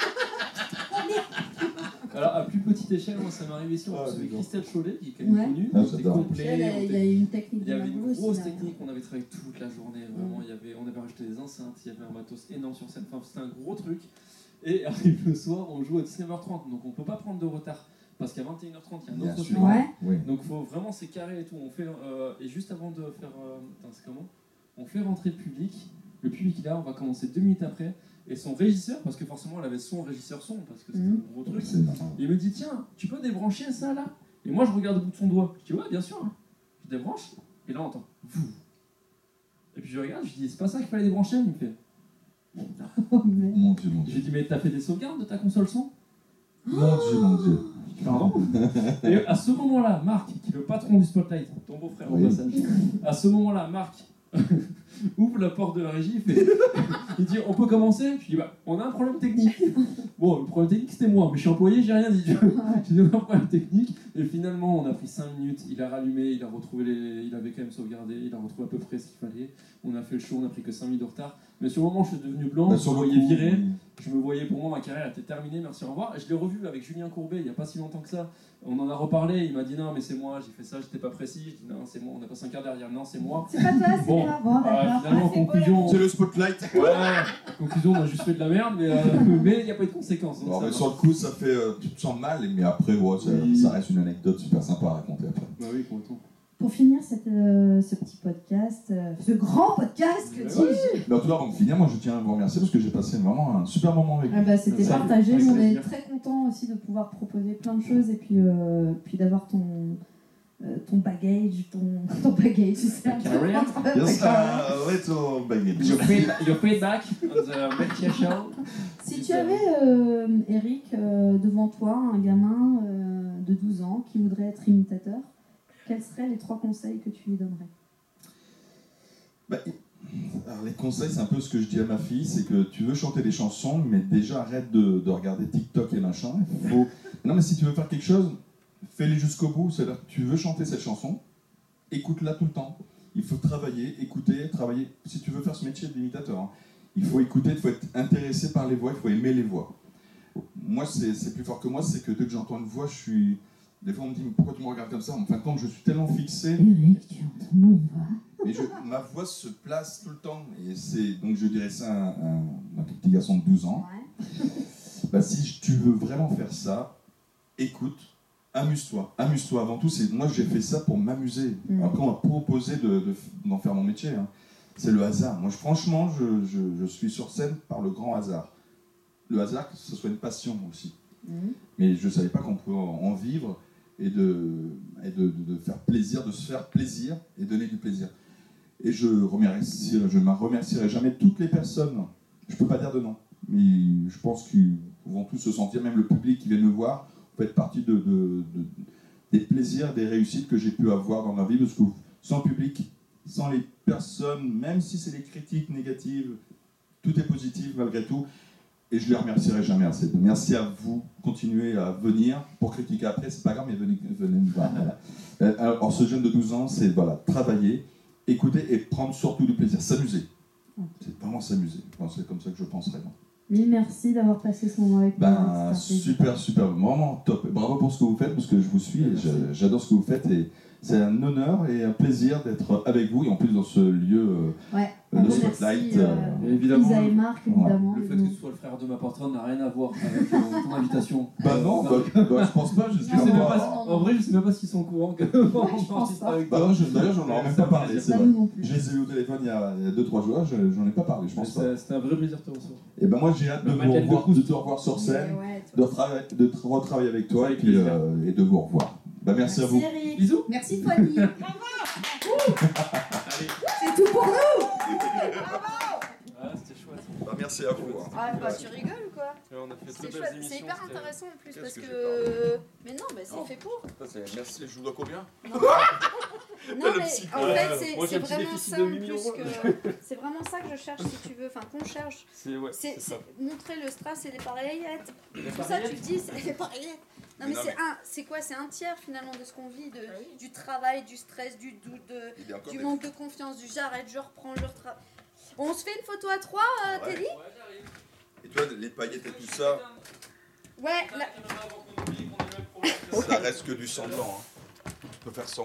Alors, à plus petite échelle, moi, ça m'est arrivé ici. On recevait Christelle Cholet, qui est quand même connue. Ah, C'était complet. Il y a une technique. Il y avait une grosse technique. On avait travaillé toute la journée. Vraiment, on avait rajouté des enceintes. Il y avait un matos énorme sur scène. Enfin, c'était un gros truc. Et arrive le soir, on joue à 19h30, donc on peut pas prendre de retard. Parce qu'à 21h30, il y a un autre spectacle. Ouais. Donc il faut vraiment c'est carré et tout. On fait, et juste avant de faire... c'est comment? On fait rentrer le public. Le public est là, on va commencer 2 minutes après. Et son régisseur, parce que forcément elle avait son régisseur son, parce que c'est un gros truc. Il me dit, tiens, tu peux débrancher ça là? Et moi je regarde au bout de son doigt. Je dis, ouais, bien sûr. Hein. Je débranche. Et là on entend. Et puis je regarde, je dis, c'est pas ça qu'il fallait débrancher? Il me fait... Mon Dieu. J'ai dit, mais t'as fait des sauvegardes de ta console son? Mon Dieu. Pardon. Et à ce moment-là, Marc, qui est le patron du Spotlight, ton beau-frère au passage, à ce moment-là, Marc ouvre la porte de la régie, il dit, on peut commencer? Je dis, bah, on a un problème technique. Bon, le problème technique, c'était moi, mais je suis employé, j'ai rien dit. J'ai dit, on a un problème technique, Et finalement, on a pris 5 minutes, il a rallumé, il a retrouvé il avait quand même sauvegardé, il a retrouvé à peu près ce qu'il fallait. On a fait le show, on a pris que 5 minutes de retard. Mais sur le moment, je suis devenu blanc, je me voyais viré. Je me voyais, pour moi, ma carrière était terminée, merci, au revoir. Et je l'ai revu avec Julien Courbet il n'y a pas si longtemps que ça. On en a reparlé, il m'a dit non, mais c'est moi, j'ai fait ça, j'étais pas précis. Je dis non, c'est moi, on a passé un quart d'heure derrière, non, c'est moi. C'est pas toi, c'est bon, moi. Bon, d'accord. Finalement, conclusion. C'est le spotlight. Ouais, conclusion, on a juste fait de la merde, mais il n'y a pas eu de conséquences. Alors, mais sur le coup, ça fait. Tu te sens mal, mais après, ouais, ça reste une anecdote super sympa à raconter après. Bah oui, complètement. Pour finir ce petit podcast, ce grand podcast, que dis-je? Mais en tout cas, avant de finir, moi je tiens à vous remercier parce que j'ai passé vraiment un super moment avec vous. Ah bah, c'était Ça, partagé, avec on est plaisir. très contents aussi de pouvoir proposer plein de choses et puis d'avoir ton bagage, ton bagage, c'est un Career. Yes, little baggage. Your feedback on the Metia Show. Si tu avais, Eric, devant toi un gamin de 12 ans qui voudrait être imitateur, quels seraient les 3 conseils que tu lui donnerais? Alors, les conseils, c'est un peu ce que je dis à ma fille, c'est que tu veux chanter des chansons, mais déjà arrête de regarder TikTok et machin. Non, mais si tu veux faire quelque chose, fais-les jusqu'au bout. C'est-à-dire que tu veux chanter cette chanson, écoute-la tout le temps. Il faut travailler, écouter, travailler. Si tu veux faire ce métier d'imitateur, hein, il faut écouter, il faut être intéressé par les voix, il faut aimer les voix. Moi, c'est plus fort que moi, c'est que dès que j'entends une voix, je suis... Des fois, on me dit, mais pourquoi tu me regardes comme ça? En fin de compte, je suis tellement fixé. Eric, tu entends mon voix? Mais ma voix se place tout le temps. Et donc, je dirais ça à un petit garçon de 12 ans. Ouais. Si tu veux vraiment faire ça, écoute, amuse-toi. Amuse-toi avant tout. Moi, j'ai fait ça pour m'amuser. Après, on m'a proposé d'en faire mon métier. Hein. C'est le hasard. Moi, franchement, je suis sur scène par le grand hasard. Le hasard, que ce soit une passion aussi. Mais je ne savais pas qu'on pouvait en vivre. Et de faire plaisir, de se faire plaisir et donner du plaisir. Et je ne remercierai jamais toutes les personnes, je ne peux pas dire de nom, mais je pense qu'ils vont tous se sentir, même le public qui vient me voir, fait partie des plaisirs, des réussites que j'ai pu avoir dans ma vie, parce que sans le public, sans les personnes, même si c'est des critiques négatives, tout est positif malgré tout. Et je ne les remercierai jamais assez. Merci à vous, continuez à venir pour critiquer après, c'est pas grave, mais venez me voir. Voilà. Alors ce jeune de 12 ans, c'est travailler, écouter et prendre surtout du plaisir, s'amuser. C'est vraiment s'amuser. C'est comme ça que je penserais. Mille merci d'avoir passé ce moment avec moi. Super, vraiment top. Bravo pour ce que vous faites, parce que je vous suis et j'adore ce que vous faites. Et c'est un honneur et un plaisir d'être avec vous, et en plus dans ce lieu de Spotlight. Évidemment, Isa et Marc, évidemment. Le fait que tu sois le frère de ma patronne n'a rien à voir avec ton invitation. Non, je pense pas. En vrai, je sais même pas s'ils sont au courant que je pense pas. D'ailleurs, j'en ai même pas parlé. C'est vrai. Non plus. Je les ai eu au téléphone il y a 2-3 jours, j'en ai pas parlé, je pense pas. C'était un vrai plaisir de te recevoir. Et moi j'ai hâte de te revoir sur scène, de retravailler avec toi et de vous revoir. Merci à vous. Eric. Bisous. Merci Fanny. C'est tout pour nous. C'était chouette. Merci à vous. Tu rigoles ou quoi? On a fait C'est chouette, c'est hyper intéressant en plus parce que... Mais non, c'est fait pour. Merci, je vous dois combien? Non mais en fait c'est vraiment ça en plus que... C'est vraiment ça que je cherche si tu veux, enfin qu'on cherche. C'est montrer le stress et les pareillettes. Tout ça tu te dis, c'est les pareillettes. Non mais c'est quoi? C'est un tiers finalement de ce qu'on vit, du travail, du stress, du doute, du manque de confiance, du j'arrête, je reprends, je retravaille. On se fait une photo à 3, Teddy? Et tu vois, les paillettes et tout ça, Ouais. ça reste que du semblant. Tu peux faire semblant.